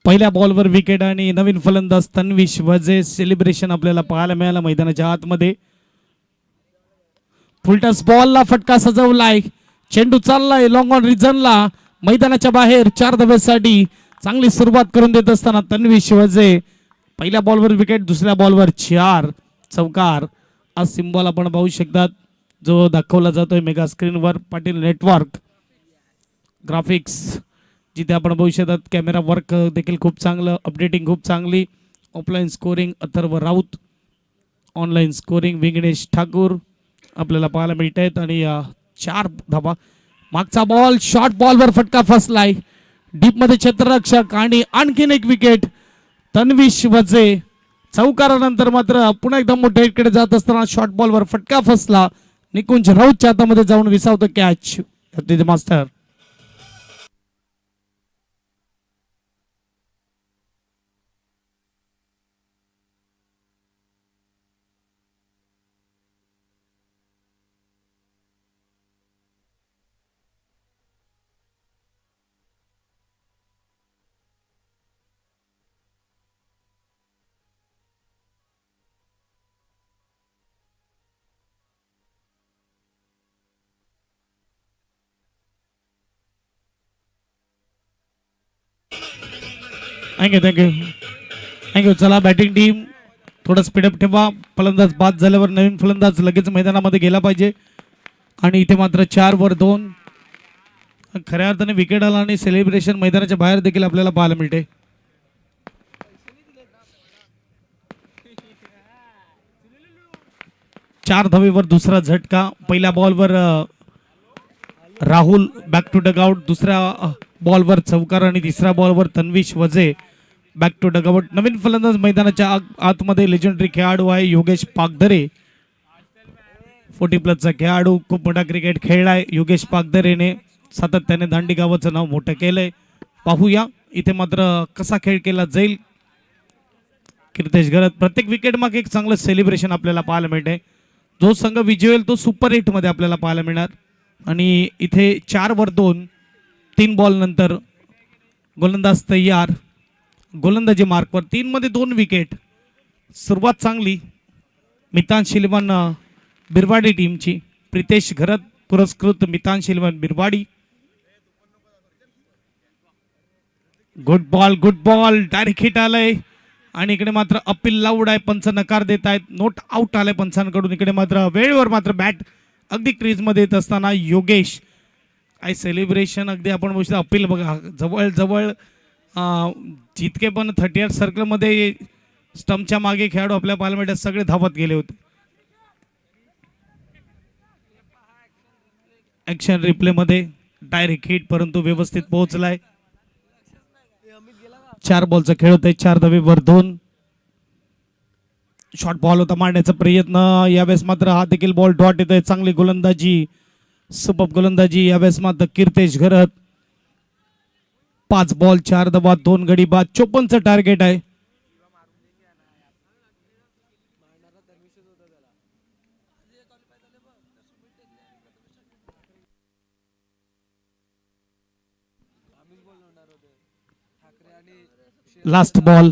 Speaker 1: पहिल्या बॉलवर विकेट आणि नवीन फलंदाज तन्वीश वजे सेलिब्रेशन आपल्याला पाहायला मिळालं मैदानाच्या आतमध्ये. फुलटस बॉलला फटका सजवलाय चेंडू चाललाय लॉंग ऑन रिजनला मैदानाच्या बाहेर 4 धावेसाठी चांगली सुरुवात करून देत असताना तन्वीश वजे पहिल्या बॉलवर विकेट दुसऱ्या बॉलवर 4 चौकार. हा सिम्बॉल आपण पाहू शकतात जो दाखवला जातोय मेगा स्क्रीनवर पाटील नेटवर्क ग्राफिक्स जिथे आपण बघू शकतात कॅमेरा वर्क देखील खूप चांगलं अपडेटिंग खूप चांगली. Offline scoring Atharva Raut online scoring Vighnesh Thakur आपल्याला पाहायला मिळत आहेत आणि 4 धावा. मागचा बॉल शॉर्ट बॉलवर फटका फसलाय डीप मध्ये क्षेत्ररक्षक आणि आणखीन एक विकेट तन्वीश वजे. चौकारानंतर मात्र पुन्हा एकदा मोठ्या हिटकडे जात असताना शॉर्ट बॉलवर फटका फसला निकुंज राऊतच्या हातामध्ये जाऊन विसावतो कॅच मास्टर. थँक्यू. चला बॅटिंग टीम थोडं स्पीडअप ठेवा. फलंदाज बाद झाल्यावर नवीन फलंदाज लगेच मैदानामध्ये गेला पाहिजे. आणि इथे मात्र 4 वर 2 खऱ्या अर्थाने विकेट आला आणि सेलिब्रेशन मैदानाच्या बाहेर देखील आपल्याला पाहायला मिळते. चार धावेवर दुसरा झटका. पहिल्या बॉलवर राहुल बॅक टू डगआउट. दुसऱ्या बॉलवर चौकार आणि तिसऱ्या बॉलवर तन्वीश वजे बॅक टू डगआउट. नवीन फलंदाज मैदानाच्या आतमध्ये लेजेंडरी खेळाडू आहे योगेश पागधरे. 40+ खेळाडू खूप मोठा क्रिकेट खेळलाय योगेश पागधरेने. सातत्याने दांडी गावाचं नाव मोठं केलंय. पाहूया इथे मात्र कसा खेळ केला जाईल. कीर्तेश घरत. प्रत्येक विकेट मागे एक चांगलं सेलिब्रेशन आपल्याला पाहायला मिळते. जो संघ विजय होईल तो सुपर 8 मध्ये आपल्याला पाहायला मिळणार. आणि इथे 4/2 3 बॉल नंतर गोलंदाज तयार. गोलंदाजी मार्कवर 3 मध्ये 2 विकेट. सुरुवात चांगली मितांश इलेव्हन बिरवाडी टीमची. प्रितेश घरत पुरस्कृत Mitansh eleven Birwadi. Good ball direct hit आलाय. आणि इकडे मात्र अपील लाऊड आहे. पंच नकार देत आहेत. नोट आउट आलाय पंचांकडून. इकडे मात्र वेळेवर मात्र बॅट अगदी क्रीज मध्ये येत असताना योगेश काय सेलिब्रेशन अगदी आपण बघतो. अपील बघा जवळ जवळ जितके पण 38 सर्कल मध्ये स्टंपच्या मागे खेळाडू आपल्या पार्लमेंटात सगळे धावत गेले होते. ऍक्शन रिप्ले मध्ये डायरेक्ट हिट परंतु व्यवस्थित पोहोचलाय. 4 बॉलचा खेळ होतोय. 4/2 शॉर्ट बॉल होता मारण्याचा प्रयत्न. यावेळेस मात्र हा देखील बॉल डॉट येतोय. चांगली गोलंदाजी सुपर गोलंदाजी यावेळेस मात्र कीर्तेश घरत. 5 बॉल 4/2 गडी बाद. 54चं टार्गेट आहे. लास्ट बॉल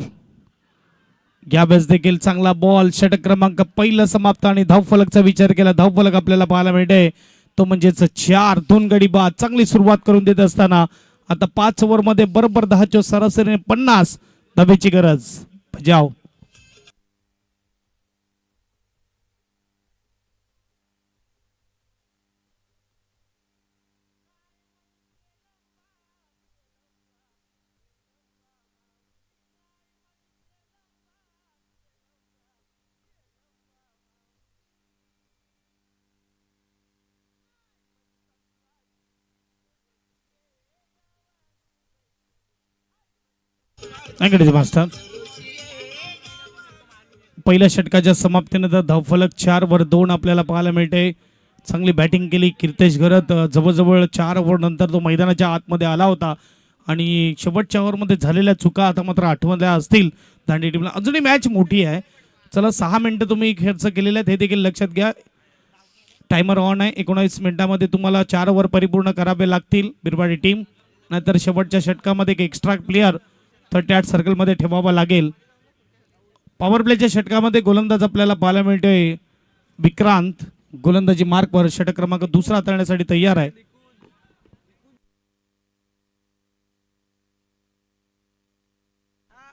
Speaker 1: यावेळेस देखील चांगला बॉल. षटक क्रमांक पहिला समाप्त आणि धावफलकचा विचार केला. धावफलक आपल्याला पाहायला मिळते तो म्हणजेच 4-2 गडी बाद. चांगली सुरुवात करून देत असताना आता 5 ओव्हर मध्ये बरोबर 10 सरासरीने 50 धावेची गरज. बजाव. मास्टर पहिल्या षटकाच्या समाप्तीनंतर धावफलक 4/2 आपल्याला पाहायला मिळते. चांगली बॅटिंग केली कीर्तेश घरत. जवळजवळ 4 ओव्हर नंतर तो मैदानाच्या आतमध्ये आला होता आणि शेवटच्या ओव्हरमध्ये झालेल्या चुका आता मात्र आठवल्या असतील दांडी टीमला. अजूनही मॅच मोठी आहे. चला 6 मिनिटं तुम्ही खर्च केलेले आहेत हे देखील लक्षात घ्या. टायमर ऑन आहे. 19 मिनिटांमध्ये तुम्हाला 4 ओव्हर परिपूर्ण करावे लागतील बिरवाडी टीम. नाहीतर शेवटच्या षटकामध्ये एक एक्स्ट्रा प्लेयर 38 सर्कल मध्ये ठेवावा लागेल. पॉवर प्लेच्या षटकामध्ये गोलंदाज आपल्याला पाहायला मिळतोय विक्रांत. गोलंदाजी मार्कवर षटक क्रमांक 2 हाताळण्यासाठी तयार आहे.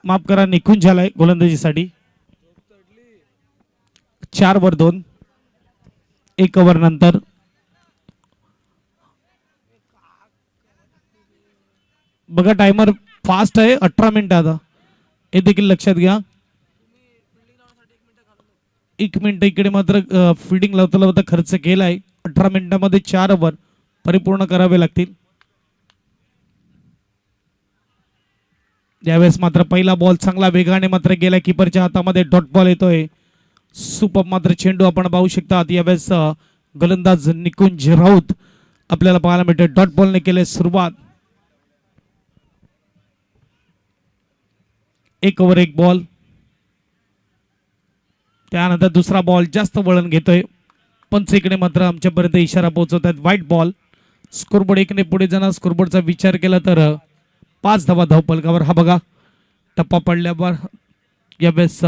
Speaker 1: माफ करा निखुंज झालाय गोलंदाजीसाठी. 4/2 1 ओव्हर नंतर बघा टायमर फास्ट आहे. 18 मिनिट आता हे देखील लक्षात घ्या. 1 मिनिट इकडे मात्र फिल्डिंग लावता खर्च केलाय. 18 मिनिटांमध्ये 4 ओव्हर परिपूर्ण करावे लागतील. यावेळेस मात्र पहिला बॉल चांगला वेगाने मात्र गेला. कीपरच्या हातामध्ये डॉट बॉल येतोय. सुपर मात्र चेंडू आपण पाहू शकता. यावेळेस गोलंदाज निकुंज राऊत आपल्याला पाहायला मिळते. डॉट बॉलने केले सुरुवात. 1 ओव्हर 1 बॉल. त्यानंतर दुसरा बॉल जास्त वळण घेतोय. पंच इकडे मात्र आमच्यापर्यंत इशारा पोहोचवतात व्हाईट बॉल. स्कोरबोर्ड 1 ने पुढे जाणार. स्कोरबोर्डचा विचार केला तर 5 धावा धावफलकावर. हा बघा टप्पा पडल्यावर यावेळेस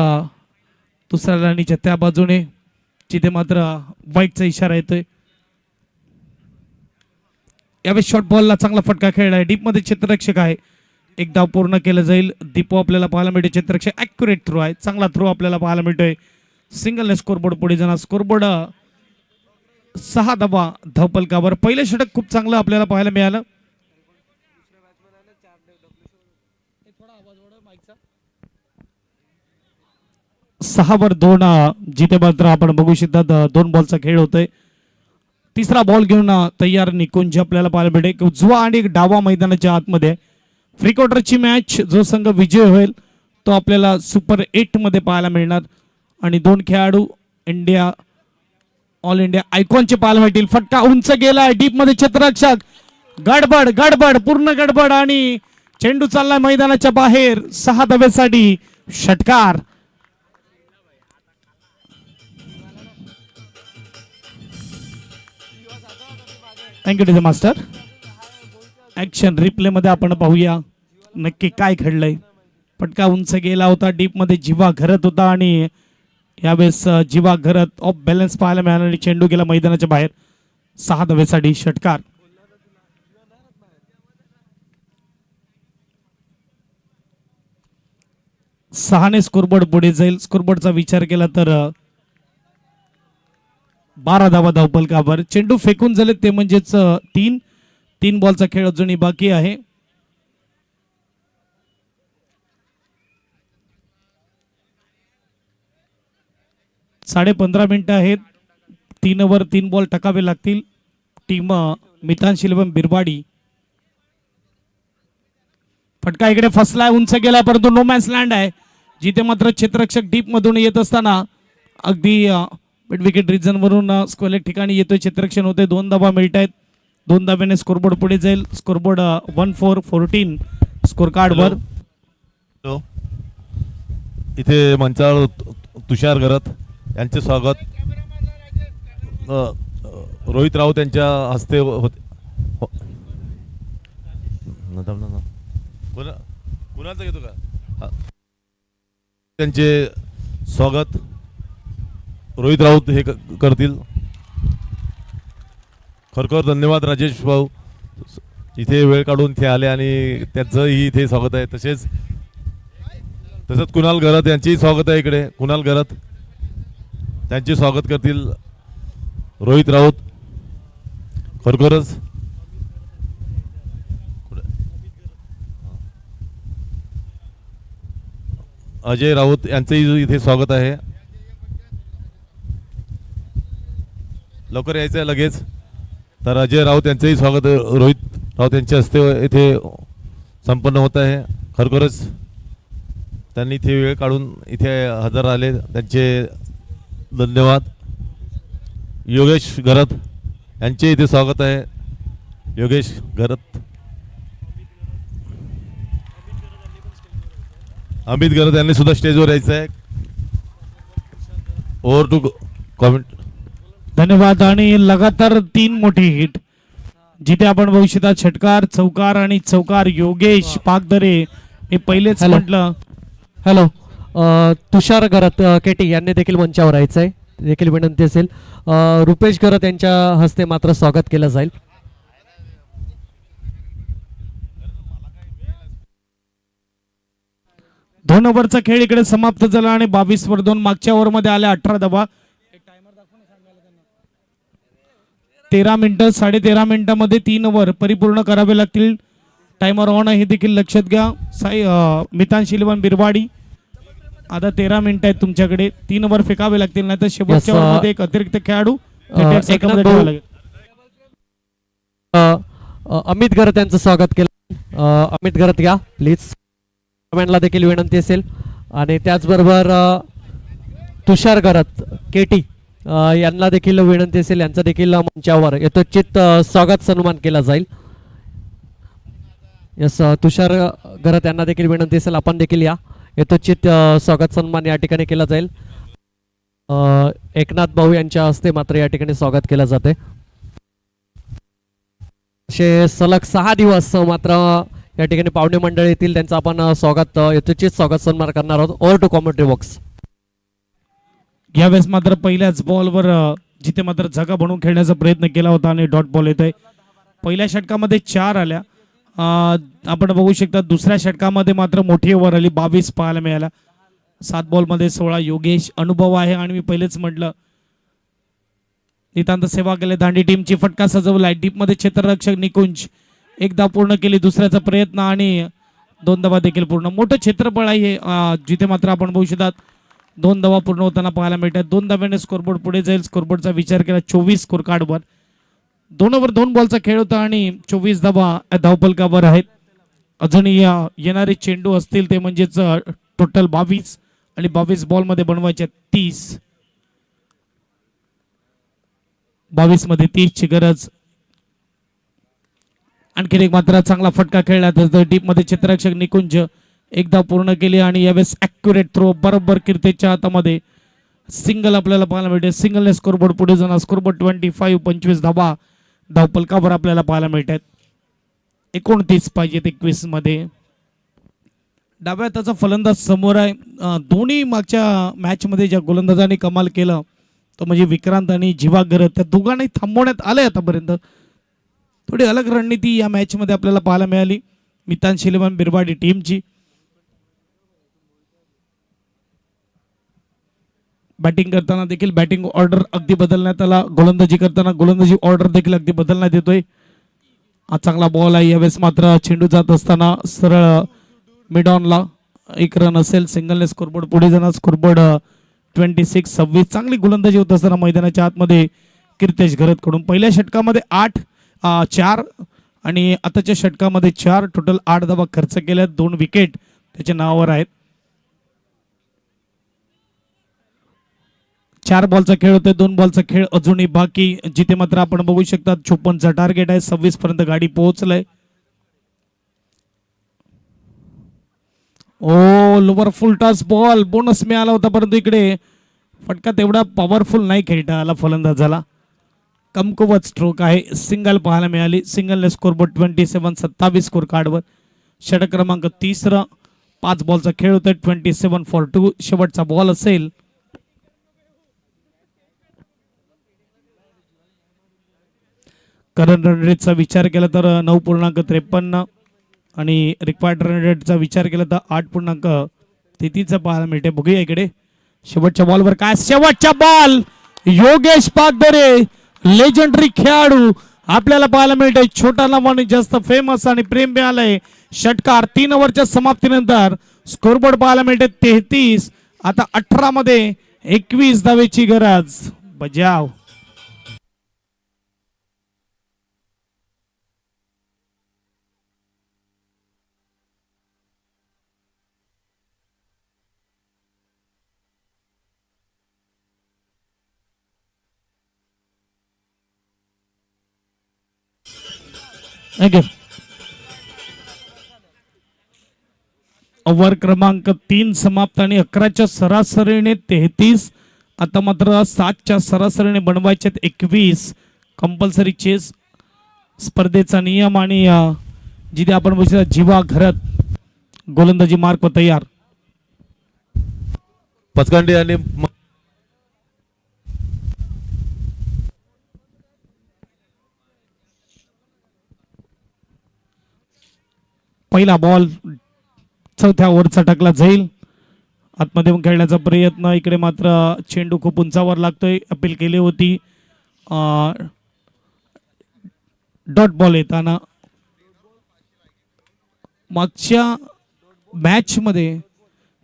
Speaker 1: दुसऱ्या लाईनीच्या त्या बाजूने जिथे मात्र व्हाईटचा इशारा येतोय. यावेळेस शॉर्ट बॉलला चांगला फटका खेळलाय. डीप मध्ये क्षेत्ररक्षक आहे. एक धाव पूर्ण केलं जाईल. दीपो आपल्याला पाहायला मिळते. क्षेत्ररक्षक ॲक्युरेट थ्रो आहे. चांगला थ्रो आपल्याला पाहायला मिळतोय. सिंगल स्कोरबोर्ड पुढे जाणार. स्कोरबोर्ड 6 धावा धावफलकावर. पहिलं षटक खूप चांगलं आपल्याला पाहायला मिळालं. 6/2 जिथे मात्र आपण बघू शकतात 2 बॉलचा खेळ होतोय. तिसरा बॉल घेऊन तयार निकुंज आपल्याला पाहायला मिळते. उजवा आणि डावा मैदानाच्या आतमध्ये फ्री क्वार्टरची मॅच. जो संघ विजय होईल तो आपल्याला सुपर 8 मध्ये पाहायला मिळणार. आणि 2 खेळाडू इंडिया ऑल इंडिया आयकॉनचे पाहायला मिळतील. फटका उंच गेला. डीप मध्ये क्षेत्ररक्षक गडबड गडबड पूर्ण गडबड आणि चेंडू चाललाय मैदानाच्या बाहेर. 6 धावेसाठी षटकार. Thank you DJ master. Action replay मध्ये आपण पाहूया नक्की काय घडलंय. फटका उंच गेला होता, डीप मध्ये जीवा घरत होता आणि यावेळेस जीवा घरत ऑफ बॅलन्स पाहायला मिळाला आणि चेंडू गेला मैदानाच्या बाहेर. 6 धावेसाठी षटकार. सहाने स्कोरबोर्ड पुढे जाईल. स्कोरबोर्डचा विचार केला तर 12 धावा धावपलकावर. चेंडू फेकून झाले ते म्हणजेच 3 बॉलचा खेळ अजूनही बाकी आहे. 15.5 मिनिटं आहेत. 3 ओव्हर 3 बॉल टाकावे लागतील. टीम मितान शिलवम बिरवाडी. फटका इकडे फसलाय, उंच गेलाय, परंतु नो मॅन्स लँड आहे, जिथे मात्र क्षेत्ररक्षक डीप मधून येत असताना अगदी मिड विकेट रिजन वरून स्क्वेअर ठिकाणी येतोय. क्षेत्ररक्षण होते. 2 धावा मिळत आहेत. 2 धाव्याने स्कोरबोर्ड पुढे जाईल. स्कोरबोर्ड 1-4-14 स्कोर कार्ड वर.
Speaker 2: इथे मंचावर तुषार घरत यांचे स्वागत रोहित राऊत यांच्या हस्ते होते. कुणाचं घेतो का? त्यांचे स्वागत रोहित राऊत हे करतील. खरोखर धन्यवाद राजेश भाऊ, इथे वेळ काढून इथे आले आणि त्यांचंही इथे स्वागत आहे. तसेच कुणाल घरत यांचेही स्वागत आहे. इकडे कुणाल घरत त्यांचे स्वागत करतील रोहित राऊत. खरोखरच अजय राऊत यांचंही इथे स्वागत आहे. लवकर यायचं आहे लगेच. तर अजय राऊत यांचंही स्वागत रोहित राऊत यांच्या हस्ते इथे संपन्न होत आहे. खरोखरच त्यांनी इथे वेळ काढून इथे हजर आले, त्यांचे धन्यवाद. योगेश घरत यांचे इथे स्वागत आहे. योगेश घरत, अमित घरत यांनी सुद्धा स्टेजवर यायचं आहे. Over to comment.
Speaker 1: धन्यवाद. आणि लगातार 3 मोठी हिट, जिथे आपण बघू शकता षटकार, चौकार आणि चौकार. योगेश पागदरे हे पहिलेच म्हटलं.
Speaker 3: हॅलो, तुषार घरत केटी यांनी देखील मंचावर यायचं आहे, देखील विनंती असेल. रुपेश घरत यांच्या हस्ते मात्र स्वागत केलं जाईल.
Speaker 1: दोन ओव्हरचा खेळ इकडे समाप्त झाला आणि 22-2 मागच्या ओव्हर मध्ये आल्या 18 धावा. 13 मिनिटं 13.5 मिनिटांमध्ये 3 ओव्हर परिपूर्ण करावे लागतील. टाइमर ऑन आहे हे देखील लक्षात घ्या. मितान शिलवन बिरवाडी, आता 13 मिनिटं आहेत तुमच्याकडे. 3 ओव्हर फेकावे लागतील, नाही तर शेवटच्या ओव्हर मध्ये एक अतिरिक्त खेळाडू
Speaker 3: अमित घरत यांचं स्वागत केलं. अमित घरत घ्या प्लीज. कमेंटला देखील विनंती असेल. आणि त्याचबरोबर तुषार घरत केटी यांना देखील विनंती असेल, यांचा देखील मंचावर यथोचित स्वागत सन्मान केला जाईल. यस, तुषार घरत यांना देखील विनंती असेल, आपण देखील या. यथोचित स्वागत सन्मान या ठिकाणी केला जाईल. एकनाथ भाऊ यांच्या हस्ते मात्र या ठिकाणी स्वागत केलं जाते. सलग 6 दिवस मात्र या ठिकाणी पाहुणे मंडळ येतील, त्यांचं आपण स्वागत यथोचित स्वागत सन्मान करणार आहोत. Over to commentary box.
Speaker 1: यावेळेस मात्र पहिल्याच बॉलवर जिथे मात्र जागा बनवून खेळण्याचा प्रयत्न केला होता आणि डॉट बॉल येतोय. पहिल्या षटकामध्ये 4 आल्या. आपण बघू शकता दुसऱ्या षटकामध्ये मात्र मोठी ओव्हर आली, 22 पाहायला मिळाला. 7 बॉलमध्ये 16. योगेश अनुभव आहे आणि मी पहिलेच म्हटलं नितांत सेवा केले. दांडी टीमची फटका सजवलाय. डीप मध्ये क्षेत्ररक्षक निकुंज एक धाव पूर्ण केली. दुसऱ्याचा प्रयत्न आणि 2 धावा देखील पूर्ण. मोठं क्षेत्रफळ आहे जिथे मात्र आपण बघू शकतात 2 धावा पूर्ण होताना पाहायला मिळतात. 2 धाव्याने स्कोरबोर्ड पुढे जाईल. स्कोरबोर्डचा विचार केला 24 स्कोर कार्डवर. 2 ओव्हर 2 बॉलचा खेळ होता आणि 24 धावा धावपलकावर आहेत. अजूनही येणारे चेंडू असतील ते म्हणजेच टोटल 22 आणि 22 बॉल मध्ये बनवायचे 30. 22 मध्ये 30 ची गरज. आणखी एक मात्र चांगला फटका खेळला तर डीप मध्ये क्षेत्ररक्षक निकुंज एक धाव पूर्ण केली आणि यावेळेस ॲक्युरेट थ्रो बरोबर कीर्तेच्या हातामध्ये. सिंगल आपल्याला पाहायला मिळते. सिंगलने स्कोरबोर्ड पुढे जाणार. स्कोरबोर्ड 25. 25 धावा धावपलकावर आपल्याला पाहायला मिळतात. 29 पाहिजेत 21 मध्ये. डाव्या हाताचा फलंदाज समोर आहे. दोन्ही मागच्या मॅच मध्ये ज्या गोलंदाजांनी कमाल केलं तो म्हणजे विक्रांत आणि जीवा गरत, त्या दोघांनाही थांबवण्यात आलंय आतापर्यंत. थोडी अलग रणनीती या मॅच मध्ये आपल्याला पाहायला मिळाली मितान शिलेमान बिरवाडी टीमची. बॅटिंग करताना देखील बॅटिंग ऑर्डर अगदी बदलण्यात आला. गोलंदाजी करताना गोलंदाजी ऑर्डर देखील अगदी बदलण्यात येतोय. हा चांगला बॉल आहे. यावेळेस मात्र चेंडू जात असताना सरळ मिड ऑनला 1 रन असेल. सिंगलने स्कोरबोर्ड पुढे जाणार. स्कोरबोर्ड 26-26. चांगली गोलंदाजी होत असताना मैदानाच्या आतमध्ये कीर्तेश घरत कडून पहिल्या षटकामध्ये 4 आणि आताच्या षटकामध्ये 4, टोटल 8 धावा खर्च केल्यात. 2 विकेट त्याच्या नावावर आहेत. 4 बॉलचा खेळ होतोय. 2 बॉलचा खेळ अजूनही बाकी. जिथे मात्र आपण बघू शकता 54चा टार्गेट आहे. 26 पर्यंत गाडी पोहोचलंय. ओ lower full toss ball bonus मिळाला होता, परंतु इकडे फटका तेवढा पॉवरफुल नाही खेळता आला फलंदाजाला. कमकुवत स्ट्रोक आहे. सिंगल पाहायला मिळाली. सिंगलने स्कोरबोर्ड 27-27 स्कोर कार्डवर. षटक क्रमांक 3. 5 बॉलचा खेळ होता. 27 for 2. शेवटचा बॉल असेल. करंट रन रेटचा विचार केला तर 9.53 आणि रिक्वायर्ड रन रेटचा विचार केला तर 8.33 पाहायला मिळते. बघूया इकडे शेवटच्या बॉलवर काय. शेवटचा बॉल योगेश पागदरे लेजेंडरी खेळाडू आपल्याला पाहायला मिळते. छोटा नावाने जास्त फेमस आणि प्रेम मिळालंय. षटकार 3 ओव्हरच्या समाप्तीनंतर स्कोरबोर्ड पाहायला मिळते 33. आता 18 मध्ये 21 धावेची गरज. बजाव. ओव्हर क्रमांक 3 समाप्त आणि 11च्या सरासरीने 33. आता मात्र 7च्या सरासरीने बनवायचे 21. कंपल्सरी चेस स्पर्धेचा नियम आणि जिथे आपण बघितलं जीवा घरत गोलंदाजी मार्क तयार.
Speaker 2: पचकांडी आणि
Speaker 1: पहिला बॉल 4थ्या ओव्हरचा टाकला जाईल. आतमध्ये खेळण्याचा प्रयत्न. इकडे मात्र चेंडू खूप उंचावर लागतोय. अपील केली होती डॉट बॉल येताना. मागच्या मॅच मध्ये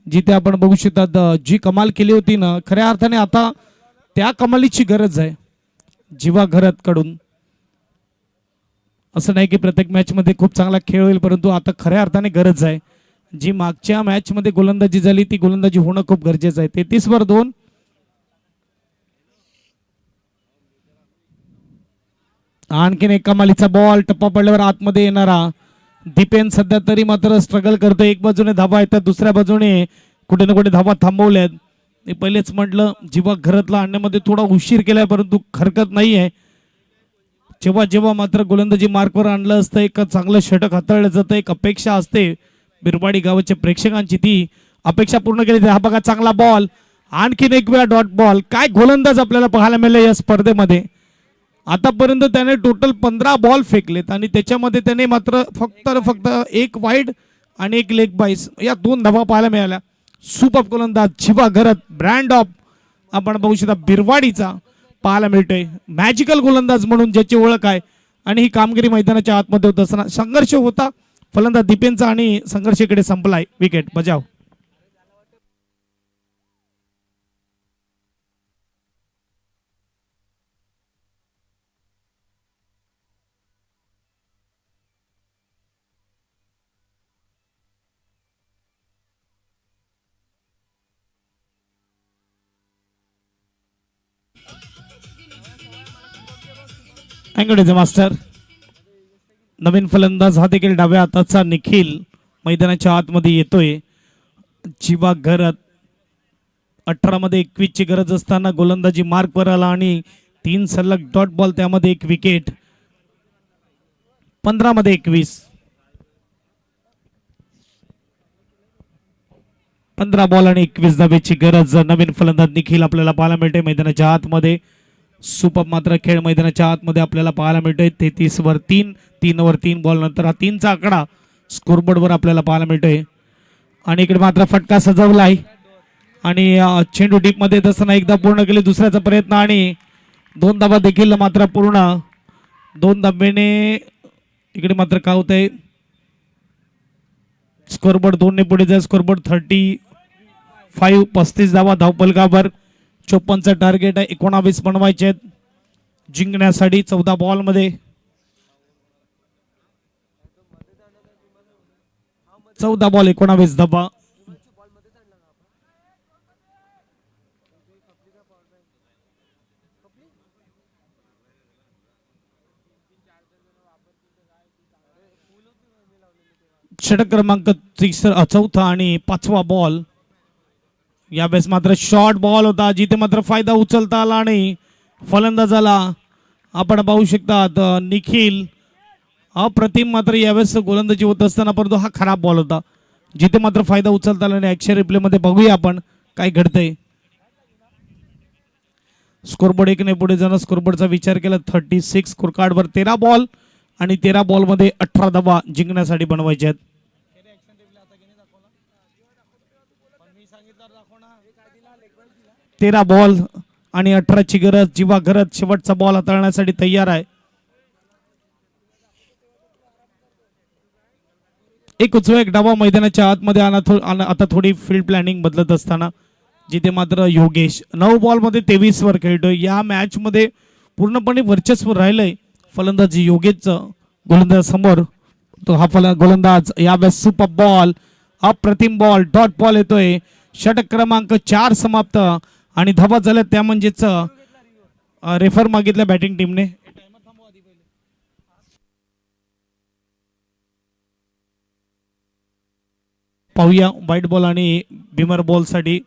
Speaker 1: जिथे आपण बघू शकता जी कमाल केली होती ना, खऱ्या अर्थाने आता त्या कमालीची गरज आहे जीवा घरत कडून. असं नाही की प्रत्येक मॅच मध्ये खूप चांगला खेळ होईल, परंतु आता खऱ्या अर्थाने गरज आहे. जी मागच्या मॅच मध्ये गोलंदाजी झाली ती गोलंदाजी होणं खूप गरजेचं आहे. 33 वर 2. आणखीन एक कमालीचा बॉल. टप्पा पडल्यावर आतमध्ये येणारा दीपेन सध्या तरी मात्र स्ट्रगल करतो. एक बाजूने धावा येतात, दुसऱ्या बाजूने कुठे ना कुठे धावा थांबवल्यात. मी पहिलेच म्हटलं जीवा घरातला आणण्यामध्ये थोडा उशीर केलाय, परंतु हरकत नाही आहे. जेव्हा जेव्हा मात्र गोलंदाजी मार्कवर आणलं असतं, एक चांगलं षटक हाताळलं जातं. एक अपेक्षा असते बिरवाडी गावाच्या प्रेक्षकांची, ती अपेक्षा पूर्ण केली. हा बघा चांगला बॉल. आणखीन एक वेळा डॉट बॉल. काय गोलंदाज आपल्याला पाहायला मिळाले या स्पर्धेमध्ये. आतापर्यंत त्याने टोटल 15 बॉल फेकलेत आणि त्याच्यामध्ये त्याने मात्र फक्त 1 वाईड आणि 1 लेग बाईस या 2 धावा पाहायला मिळाल्या. सुपर गोलंदाज जीवा घरत, ब्रँड ऑफ आपण बघू शकता बिरवाडीचा पाहायला मिळतोय. मॅजिकल गोलंदाज म्हणून ज्याची ओळख आहे. आणि ही कामगिरी मैदानाच्या आतमध्ये होत असताना संघर्ष होता फलंदाज दीपेनचा आणि संघर्ष इकडे संपलाय. विकेट बजाव. मास्टर नवीन फलंदाज हा देखील डाव्या हाताचा निखिल मैदानाच्या आतमध्ये येतोय. जीवा घरत 18 मध्ये 21 ची गरज असताना गोलंदाजी मार्कवर आला आणि 3 सलग डॉट बॉल, त्यामध्ये 1 विकेट. 15 मध्ये 21. 15 बॉल आणि 21 धावेची गरज. नवीन फलंदाज निखिल आपल्याला पाहायला मिळते मैदानाच्या आतमध्ये. सुपर मात्र खेळ मैदानाच्या आतमध्ये आपल्याला पाहायला मिळतोय. 33 वर 3, 3 वर 3 बॉल नंतर हा 3चा आकडा स्कोरबोर्ड वर आपल्याला पाहायला मिळतोय. आणि इकडे मात्र फटका सजवलाय आणि चेंडू डीप मध्ये असताना एकदा पूर्ण केली, दुसऱ्याचा प्रयत्न आणि 2 धावा देखील मात्र पूर्ण. 2 धाब्याने इकडे मात्र काय होतंय, स्कोरबोर्ड 2 ने पुढे जाय. स्कोरबोर्ड 35 धावा धावफलकावर. 54चं टार्गेट आहे. 19 बनवायचे आहेत जिंकण्यासाठी 14 बॉल मध्ये. 14 बॉल 19 धावा. षटक क्रमांक 4 आणि 5वा बॉल. यावेळेस मात्र शॉर्ट बॉल होता जिथे मात्र फायदा उचलता आला नाही फलंदाजाला. आपण पाहू शकता निखिल अप्रतिम मात्र यावेळेस गोलंदाजी होत असताना, परंतु हा खराब बॉल होता जिथे मात्र फायदा उचलता आला नाही. ऍक्शन रिप्ले मध्ये बघूया आपण काय घडतंय. स्कोरबोर्ड 1 ने पुढे जाणं. स्कोरबोर्डचा विचार केला 36. स्कोर कार्डवर 13 बॉल आणि 13 बॉल मध्ये 18 धावा जिंकण्यासाठी बनवायचे आहेत. 13 बॉल आणि 18ची गरज. जीवा गरज शेवटचा बॉल हाताळण्यासाठी तयार आहे. एक उजवा एक डावा मैदानाच्या आतमध्ये आता थोडी फील्ड प्लॅनिंग बदलत असताना जिथे मात्र योगेश 9 बॉल मध्ये 23 वर खेळतोय. या मॅच मध्ये पूर्णपणे वर्चस्व राहिलंय फलंदाजी योगेशचं गोलंदाज समोर. तो हा गोलंदाज यावेळेस सुपर बॉल अप्रतिम बॉल डॉट बॉल येतोय. षटक क्रमांक 4 समाप्त आणि धावा झाल्या त्या म्हणजेच रेफर मागितल्या बॅटिंग टीमने. पाहूया वाईट बॉल आणि बिमर बॉल साठी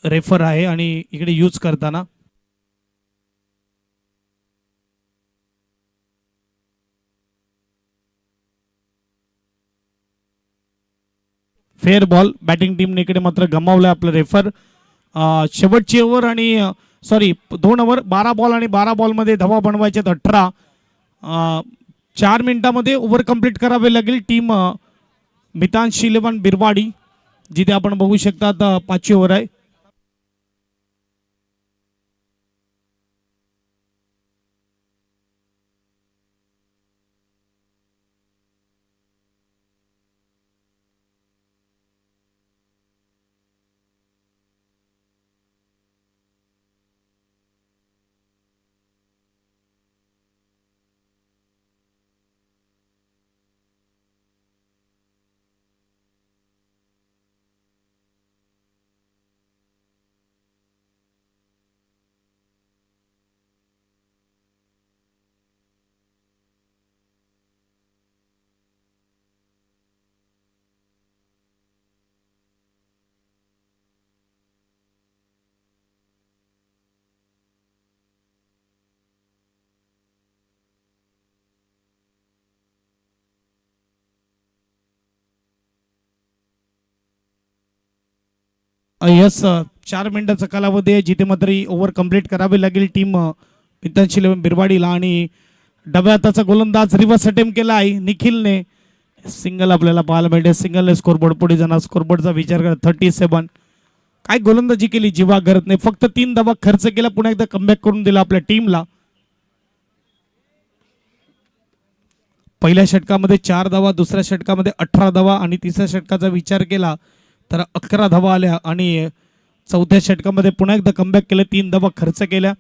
Speaker 1: रेफर आहे आणि इकडे यूज करताना फेअर बॉल बॅटिंग टीमने इकडे मात्र गमावलं आपलं रेफर. शेवटची ओव्हर आणि 2 ओव्हर 12 बॉल आणि 12 बॉल मध्ये धावा बनवायच्यात 18. 4 मिनिटांमध्ये ओव्हर कंप्लीट करावे लागेल टीम मितांश 11 बिरवाडी जिथे आपण बघू शकता 5ची ओव्हर आहे. यस 4 मिनिटाचा कालावधी आहे जिथे मात्र ओव्हर कंप्लीट करावी लागेल टीम मितांश 11 बिरवाडीला. आणि डब्या हाताचा गोलंदाज रिव्हर्स अटेम्प्ट केला आहे निखिलने. सिंगल आपल्याला पाहायला मिळते. सिंगलने स्कोरबोर्ड पुढे जाणार. स्कोरबोर्डचा विचार करा 37. काय गोलंदाजी केली जीवा गरजने. फक्त 3 धावा खर्च केला. पुन्हा एकदा कमबॅक करून दिला आपल्या टीमला. पहिल्या षटकामध्ये 4 धावा, दुसऱ्या षटकामध्ये 18 धावा आणि तिसऱ्या षटकाचा विचार केला तर 11 धावा आल्या आणि चौथ्या षटकामध्ये पुन्हा एकदा कमबॅक केलं. 3 धावा खर्च केल्या.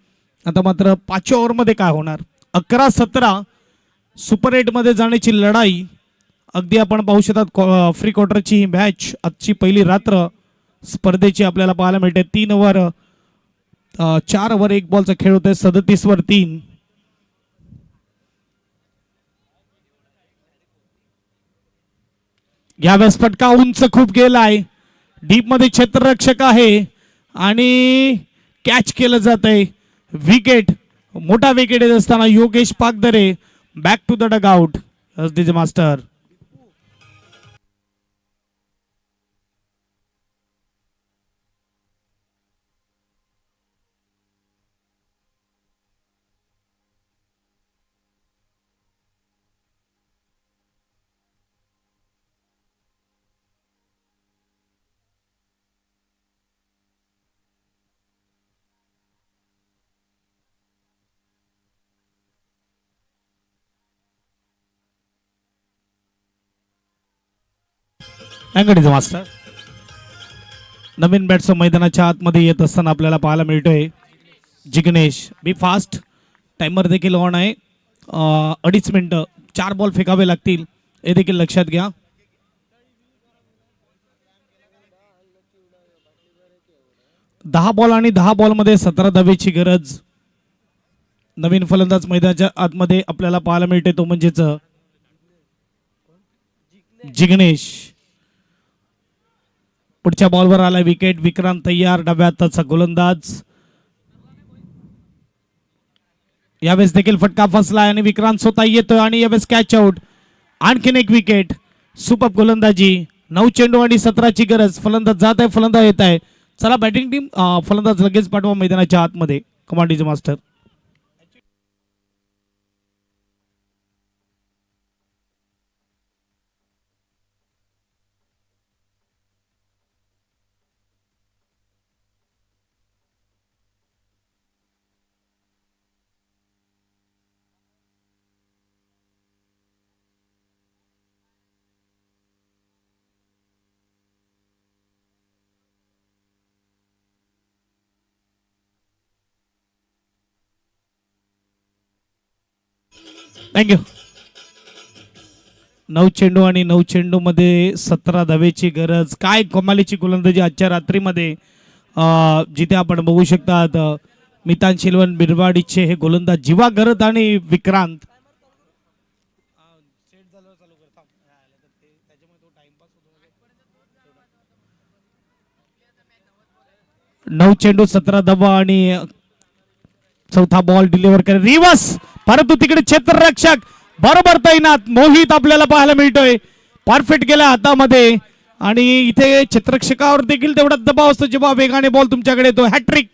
Speaker 1: आता मात्र 5व्या ओव्हरमध्ये काय होणार. 11-17 सुपर 8 मध्ये जाण्याची लढाई. अगदी आपण पाहू शकता फ्री क्वार्टरची ही मॅच आजची पहिली रात्र स्पर्धेची आपल्याला पाहायला मिळते. 3 ओव्हर 4 ओव्हर 1 बॉलचा खेळ होतोय. 37 वर 3. यावेळेस फटका उंच खूप गेलाय. डीप मध्ये क्षेत्ररक्षक आहे आणि कॅच केलं जात आहे. विकेट मोठा विकेट येत असताना Yogesh Pagdare back to the dugout S D J master. अँगडीचं मास्टर. नवीन बॅट्समन मैदानाच्या आतमध्ये येत असताना आपल्याला पाहायला मिळतोय जिग्नेश. Be fast. टाइमर देखील ऑन आहे. 2.5 मिनिटं 4 बॉल फेकावे लागतील हे देखील लक्षात घ्या. दहा बॉल आणि 10 बॉल मध्ये 17 धावेची गरज. नवीन फलंदाज मैदानाच्या आतमध्ये आपल्याला पाहायला मिळते तो म्हणजेच जिग्नेश. पुढच्या बॉलवर आला विकेट. विक्रांत तयार. डाव्या हाताचा गोलंदाज. यावेळेस देखील फटका फसला आणि विक्रांत स्वतः येतोय आणि यावेळेस कॅच आउट. आणखीन एक विकेट. सुपर गोलंदाजी. 9 चेंडू आणि 17ची गरज. फलंदाज जात आहे. फलंदाज येत आहे. चला बॅटिंग टीम फलंदाज लगेच पाठवा मैदानाच्या आतमध्ये. कमांडीचे मास्टर. थँक्यू. 9 चेंडू आणि 9 चेंडू मध्ये 17 धावेची गरज. काय कमालीची गोलंदाजी आजच्या रात्रीमध्ये. जिथे आपण बघू शकतात मितान शिलवन बिरवाडीचे हे गोलंदाज जीवा गरत आणि विक्रांत. 9 चेंडू 17 धावा आणि चौथा बॉल डिलिव्हर करे. रिवर्स. परंतु तिकडे क्षेत्ररक्षक बरोबर तैनात. मोहित आपल्याला पाहायला मिळतोय. परफेक्ट गेला हातामध्ये आणि इथे क्षेत्ररक्षकावर देखील तेवढा दबाव असतो जेव्हा वेगाने बॉल तुमच्याकडे येतो. हॅट्रिक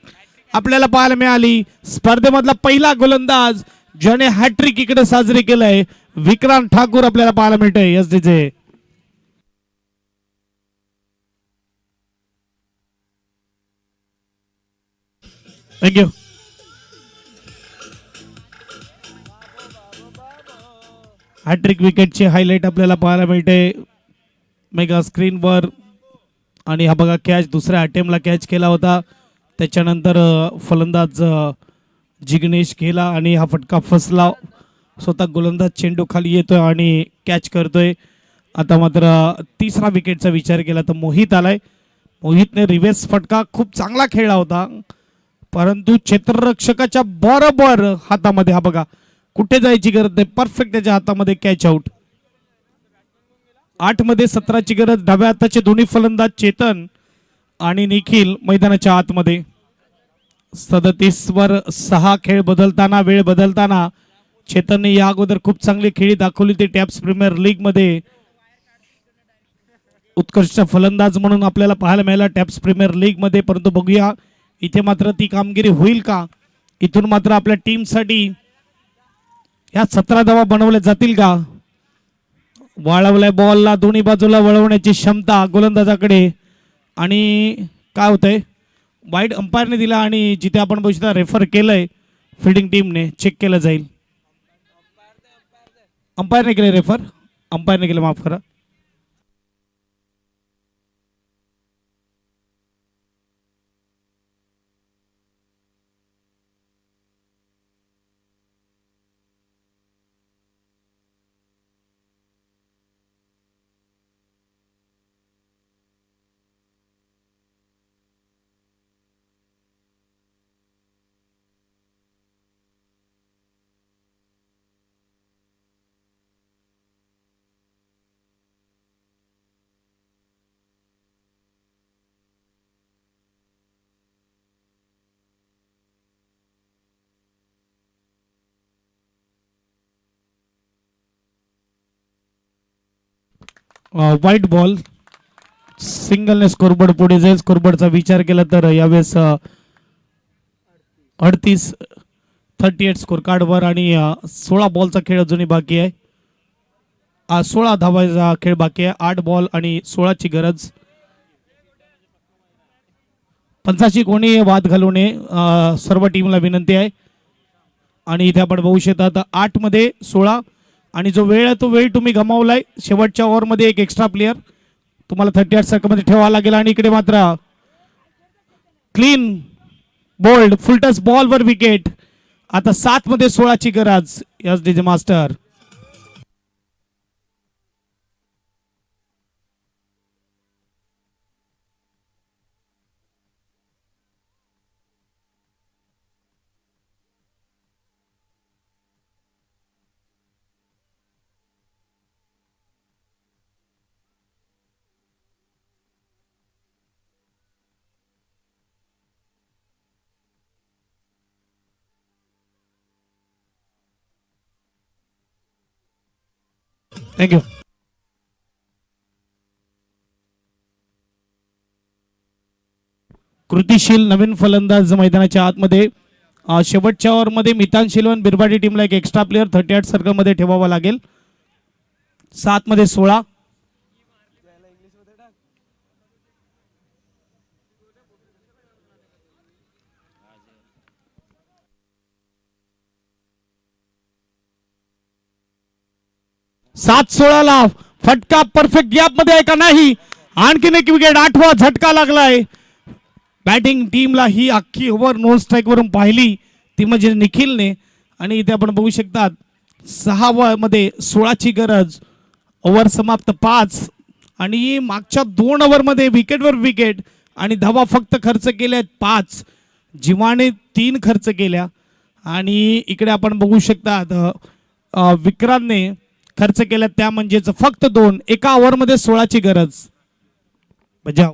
Speaker 1: आपल्याला पाहायला मिळाली. स्पर्धेमधला पहिला गोलंदाज ज्याने हॅट्रिक इकडे साजरी केलंय विक्रांत ठाकूर आपल्याला पाहायला मिळतोय एसडीचे. थँक्यू. हॅट्रिक विकेटची हायलाइट आपल्याला पाहायला मिळते मेगा स्क्रीनवर. आणि हा बघा कॅच दुसऱ्या अटेम्प्टला कॅच केला होता. त्याच्यानंतर फलंदाज जिग्नेश गेला आणि हा फटका फसला. स्वतः गोलंदाज चेंडू खाली येतोय आणि कॅच करतोय. आता मात्र तिसरा विकेटचा विचार केला तर मोहित आलाय. मोहितने रिव्हर्स फटका खूप चांगला खेळला होता परंतु क्षेत्ररक्षकाच्या बरोबर हातामध्ये हा बघा कुठे जायची गरज नाही. परफेक्ट त्याच्या हातामध्ये कॅच आउट. 8 मध्ये 17ची गरज. डाव्या हाताचे दोन्ही फलंदाज चेतन आणि निखिल मैदानाच्या आतमध्ये. 37 वर 6 खेळ बदलताना वेळ बदलताना चेतनने या अगोदर खूप चांगली खेळी दाखवली. ते टॅप्स प्रीमियर लीग मध्ये उत्कृष्ट फलंदाज म्हणून आपल्याला पाहायला मिळाला टॅप्स प्रीमियर लीग मध्ये. परंतु बघूया इथे मात्र ती कामगिरी होईल का. इथून मात्र आपल्या टीमसाठी या 17 धावा बनवल्या जातील का. वळवलाय बॉलला दोन्ही बाजूला वळवण्याची क्षमता गोलंदाजाकडे. आणि काय होतंय वाईड अंपायरने दिला आणि जिथे आपण बघू शकता रेफर केलंय फिल्डिंग टीमने. चेक केलं जाईल. अंपायरने केले रेफर. अंपायरने केलं माफ करा. व्हाईट बॉल, सिंगलने स्कोरबोर्ड पुढे जाईल. स्कोरबोर्डचा विचार केला तर यावेळेस 38 स्कोर कार्डवर आणि 16 बॉलचा खेळ अजूनही बाकी आहे. 16 धावांचा खेळ बाकी आहे. 8 बॉल आणि 16ची गरज. पंचाची कोणी वाद घालू नये, सर्व टीमला विनंती आहे. आणि इथे आपण बघू शकता 8 मध्ये 16 आणि जो वेळ आहे तो वेळ तुम्ही गमावलाय. शेवटच्या ओव्हरमध्ये एक एक्स्ट्रा प्लेयर तुम्हाला 38 सर्कलमध्ये ठेवावा लागेल. आणि इकडे मात्र क्लीन बोल्ड फुलटस बॉलवर विकेट. आता 7 मध्ये 16ची गरज. Yes DJ master. थँक्यू. कृतिशील नवीन फलंदाज मैदानाच्या आतमध्ये. शेवटच्या ओव्हरमध्ये मितान शिलवन बिरबाडी टीमला एक एक्स्ट्रा प्लेयर 38 सर्कलमध्ये ठेवावा लागेल. 7 मध्ये 16. सात 16ला फटका परफेक्ट गॅप मध्ये आहे का नाही. आणखीन एक विकेट. 8वा झटका लागलाय. बॅटिंग टीमला ही अख्खी ओव्हर नॉन स्ट्राईक वरून पाहिली ती म्हणजे निखिलने. आणि इथे आपण बघू शकतात 6 मध्ये 16ची गरज. ओव्हर समाप्त 5 आणि मागच्या 2 ओव्हरमध्ये विकेटवर विकेट आणि धावा फक्त खर्च केल्या 5. जीवाने 3 खर्च केल्या. आणि इकडे आपण बघू शकतात विक्रांतने खर्च केल्या त्या म्हणजेच फक्त 2. एका ओव्हरमध्ये 16ची गरज. बजाव.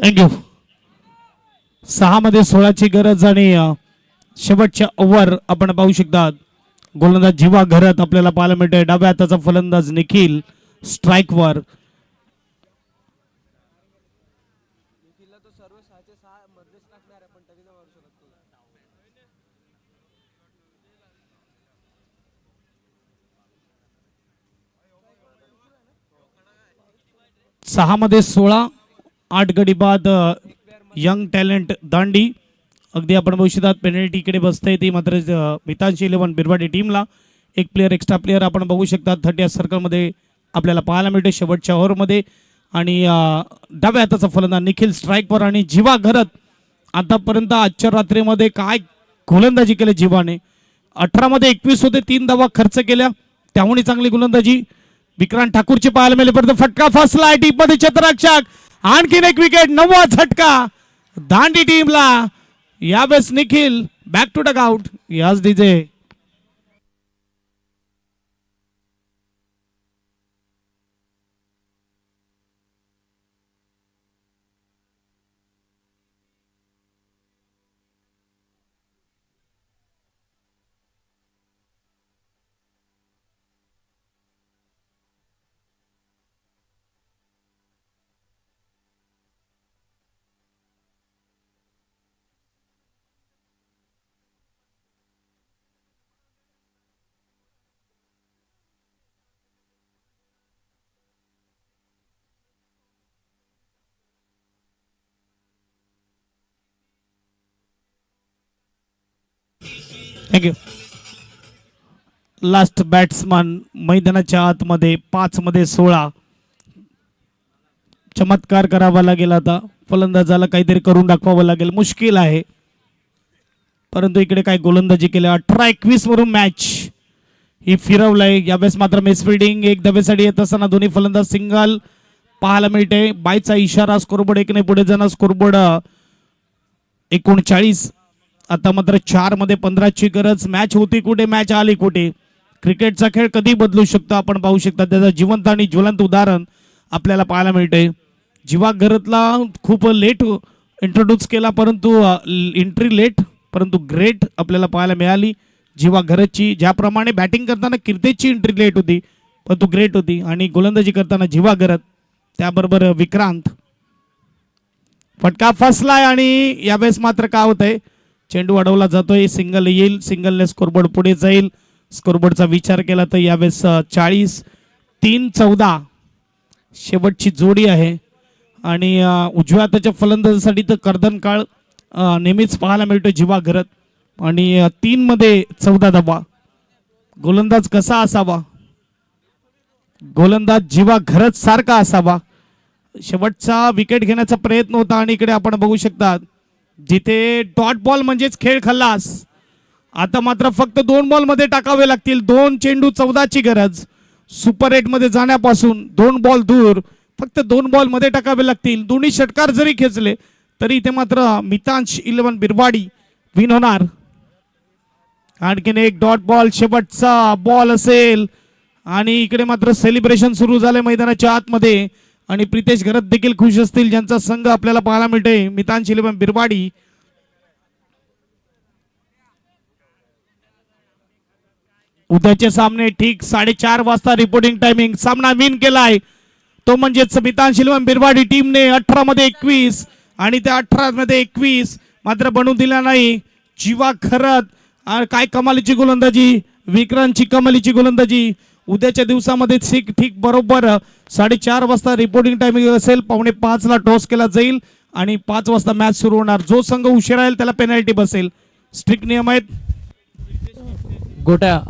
Speaker 1: थँक्यू. 6 मध्ये 16ची गरज आणि शेवटच्या ओव्हर आपण पाहू शकतात. गोलंदाज जीवा घरत आपल्याला पाहायला मिळतोय. डाव्या हाताचा फलंदाज निखिल स्ट्राईकवर. सहा मध्ये 16. 8 गडी बाद यंग टॅलेंट दांडी. अगदी आपण बघू शकतात पेनल्टी इकडे बसते ती मात्र मितांशी 11 बिरबाडी टीमला. एक प्लेयर एक्स्ट्रा प्लेयर आपण बघू शकतात 30 सर्कलमध्ये आपल्याला पाहायला मिळते शेवटच्या ओव्हरमध्ये. आणि डाव्या हाताचा फलंदाज निखिल स्ट्राईकवर. आणि जीवा घरत आतापर्यंत आजच्या रात्रीमध्ये काय गोलंदाजी केली जीवाने. 18 मध्ये 21 होते. 3 धावा खर्च केल्या. त्याहूनही चांगली गोलंदाजी विक्रांत ठाकूरची पाहायला मिळाली. परंतु फटका फसलाय डीप मध्ये क्षेत्ररक्षक. आणखीन एक विकेट. 9वा झटका दांडी टीमला. यावेळेस Nikhil back to dugout. याच डीजे. थँक्यू. लास्ट बॅट्समन मैदानाच्या आतमध्ये 5 मध्ये 16. चमत्कार करावा लागेल आता. फलंदाजाला काहीतरी करून दाखवावं लागेल. मुश्किल आहे परंतु इकडे काय गोलंदाजी केली. 18-21 वरून मॅच ही फिरवलंय. यावेळेस मात्र मिसफिल्डिंग. एक धावेसाठी येत असताना दोन्ही फलंदाज सिंगल पाहायला मिळते. बायचा इशारा. स्कोरबोर्ड 1 ने पुढे जाणार. स्कोरबोर्ड 39. आता मात्र 4 मध्ये 15 ची गरज. मॅच होती कुठे, मॅच आली कुठे. क्रिकेटचा खेळ कधी बदलू शकतो आपण पाहू शकता. त्याचं जिवंत आणि ज्वलंत उदाहरण आपल्याला पाहायला मिळते. जीवा घरतला खूप लेट इंट्रोड्यूस केला परंतु एंट्री लेट परंतु ग्रेट आपल्याला पाहायला मिळाली. जीवा घरतची ज्याप्रमाणे बॅटिंग करताना कीर्तेची एंट्री लेट होती परंतु ग्रेट होती आणि गोलंदाजी करताना जीवा घरत त्याबरोबर विक्रांत. फटका फसलाय आणि यावेळेस मात्र काय होतंय, चेंडू अडवला जातोय. सिंगल येईल. सिंगलने स्कोरबोर्ड पुढे जाईल. स्कोरबोर्डचा विचार केला तर यावेळेस 40-3-14 शेवटची जोडी आहे आणि उजव्या हाताच्या फलंदाजासाठी तर कर्दनकाळ नेहमीच पाहायला मिळतो जीवा घरत. आणि 3 मध्ये 14 धावा. गोलंदाज कसा असावा, गोलंदाज जीवा घरत सारखा असावा. शेवटचा विकेट घेण्याचा प्रयत्न होता आणि इकडे आपण बघू शकता जिथे डॉट बॉल म्हणजेच खेळ खल्लास. आता मात्र फक्त 2 बॉल मध्ये टाकावे लागतील. 2 चेंडू 14 ची गरज. सुपर 8 मध्ये जाण्यापासून 2 बॉल दूर. फक्त 2 बॉल मध्ये टाकावे लागतील. दोन्ही षटकार जरी खेचले तरी इथे मात्र मितांश 11 बिरवाडी विन होणार. आणखीन एक डॉट बॉल शेवटचा बॉल असेल आणि इकडे मात्र सेलिब्रेशन सुरू झाले मैदानाच्या आतमध्ये आणि प्रितेश घरत देखील खुश असतील ज्यांचा संघ आपल्याला पाहायला मिळते. मितांश 11 बिरवाडी. उद्याचे सामने ठीक 4:30 वाजता रिपोर्टिंग टायमिंग. सामना विन केलाय तो म्हणजेच मितांश 11 बिरवाडी टीमने 18 मध्ये 21 आणि त्या 18 मध्ये 21 मात्र बनवून दिला नाही. जीवा घरत काय कमालीची गोलंदाजी. विक्रांतची कमालीची गोलंदाजी. उद्याच्या दिवसामध्ये ठीक बरोबर 4:30 वाजता रिपोर्टिंग टायमिंग असेल. 4:45 ला टॉस केला जाईल आणि 5 वाजता मॅच सुरू होणार. जो संघ उशीर राहील त्याला पेनल्टी बसेल. स्ट्रिक्ट नियम आहेत.
Speaker 3: गोट्या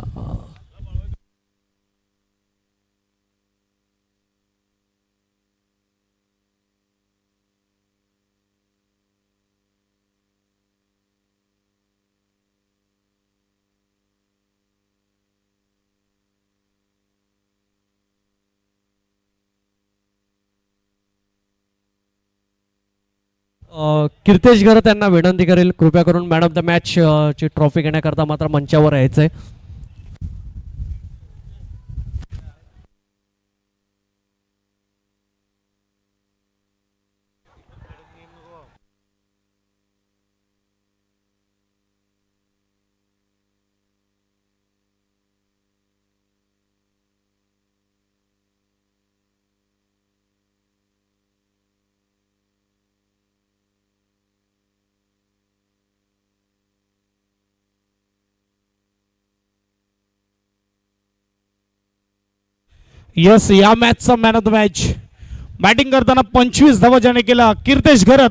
Speaker 3: कीर्तेश घरत यांना विनंती करेल कृपया करून मॅन ऑफ द मॅच ची ट्रॉफी घेण्याकरता मात्र मंचावर यायचंय.
Speaker 1: यस, या मॅचचा man of the match batting करताना 25 धावा ज्याने केला कीर्तेश घरत.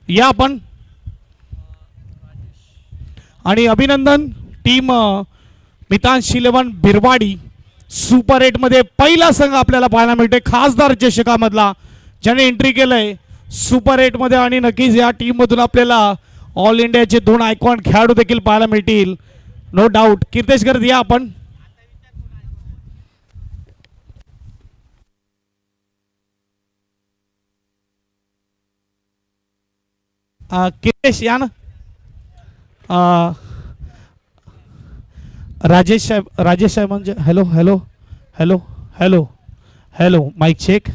Speaker 1: या आपण आणि अभिनंदन टीम मितांश 11 बिरवाडी. सुपर 8 मध्ये पहिला संघ आपल्याला पाहायला मिळते खासदार चषकामधला ज्याने एंट्री केलंय सुपर 8 मध्ये आणि नक्कीच या टीम मधून आपल्याला ऑल इंडियाचे 2 आयकॉन खेळाडू देखील पाहायला मिळतील. No doubt. कीर्तेश घरत या आपण. कीर्तेश या ना. राजेश साहेब म्हणजे hello hello hello hello hello mike check.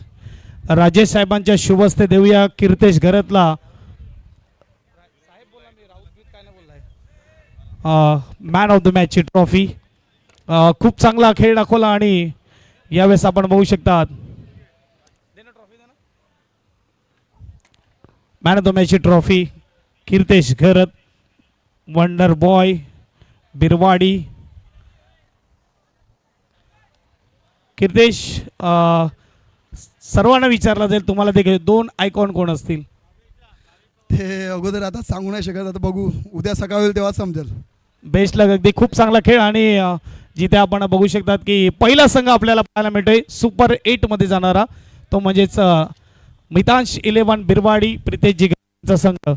Speaker 1: Rajesh साहेबांच्या शुभ हस्ते देऊया कीर्तेश घरतला मॅन ऑफ द मॅच ची ट्रॉफी. खूप चांगला खेळ दाखवला आणि यावेळेस आपण बघू शकता मॅन ऑफ द मॅच ची trophy Kirtesh Gharat wonder boy Birwadi. Kirtesh सर्वांना विचारला जाईल तुम्हाला देखील 2 आयकॉन कोण असतील
Speaker 4: ते अगोदर आता सांगू नाही शकत. आता बघू उद्या सकाळ होईल तेव्हा समजेल.
Speaker 1: बेस्ट लक. अगदी खूप चांगला खेळ आणि जिथे आपण बघू शकतात की पहिला संघ आपल्याला पाहायला मिळतोय सुपर 8 मध्ये जाणारा, तो म्हणजेच मितांश 11 बिरवाडी प्रितेश जिगरचा संघ.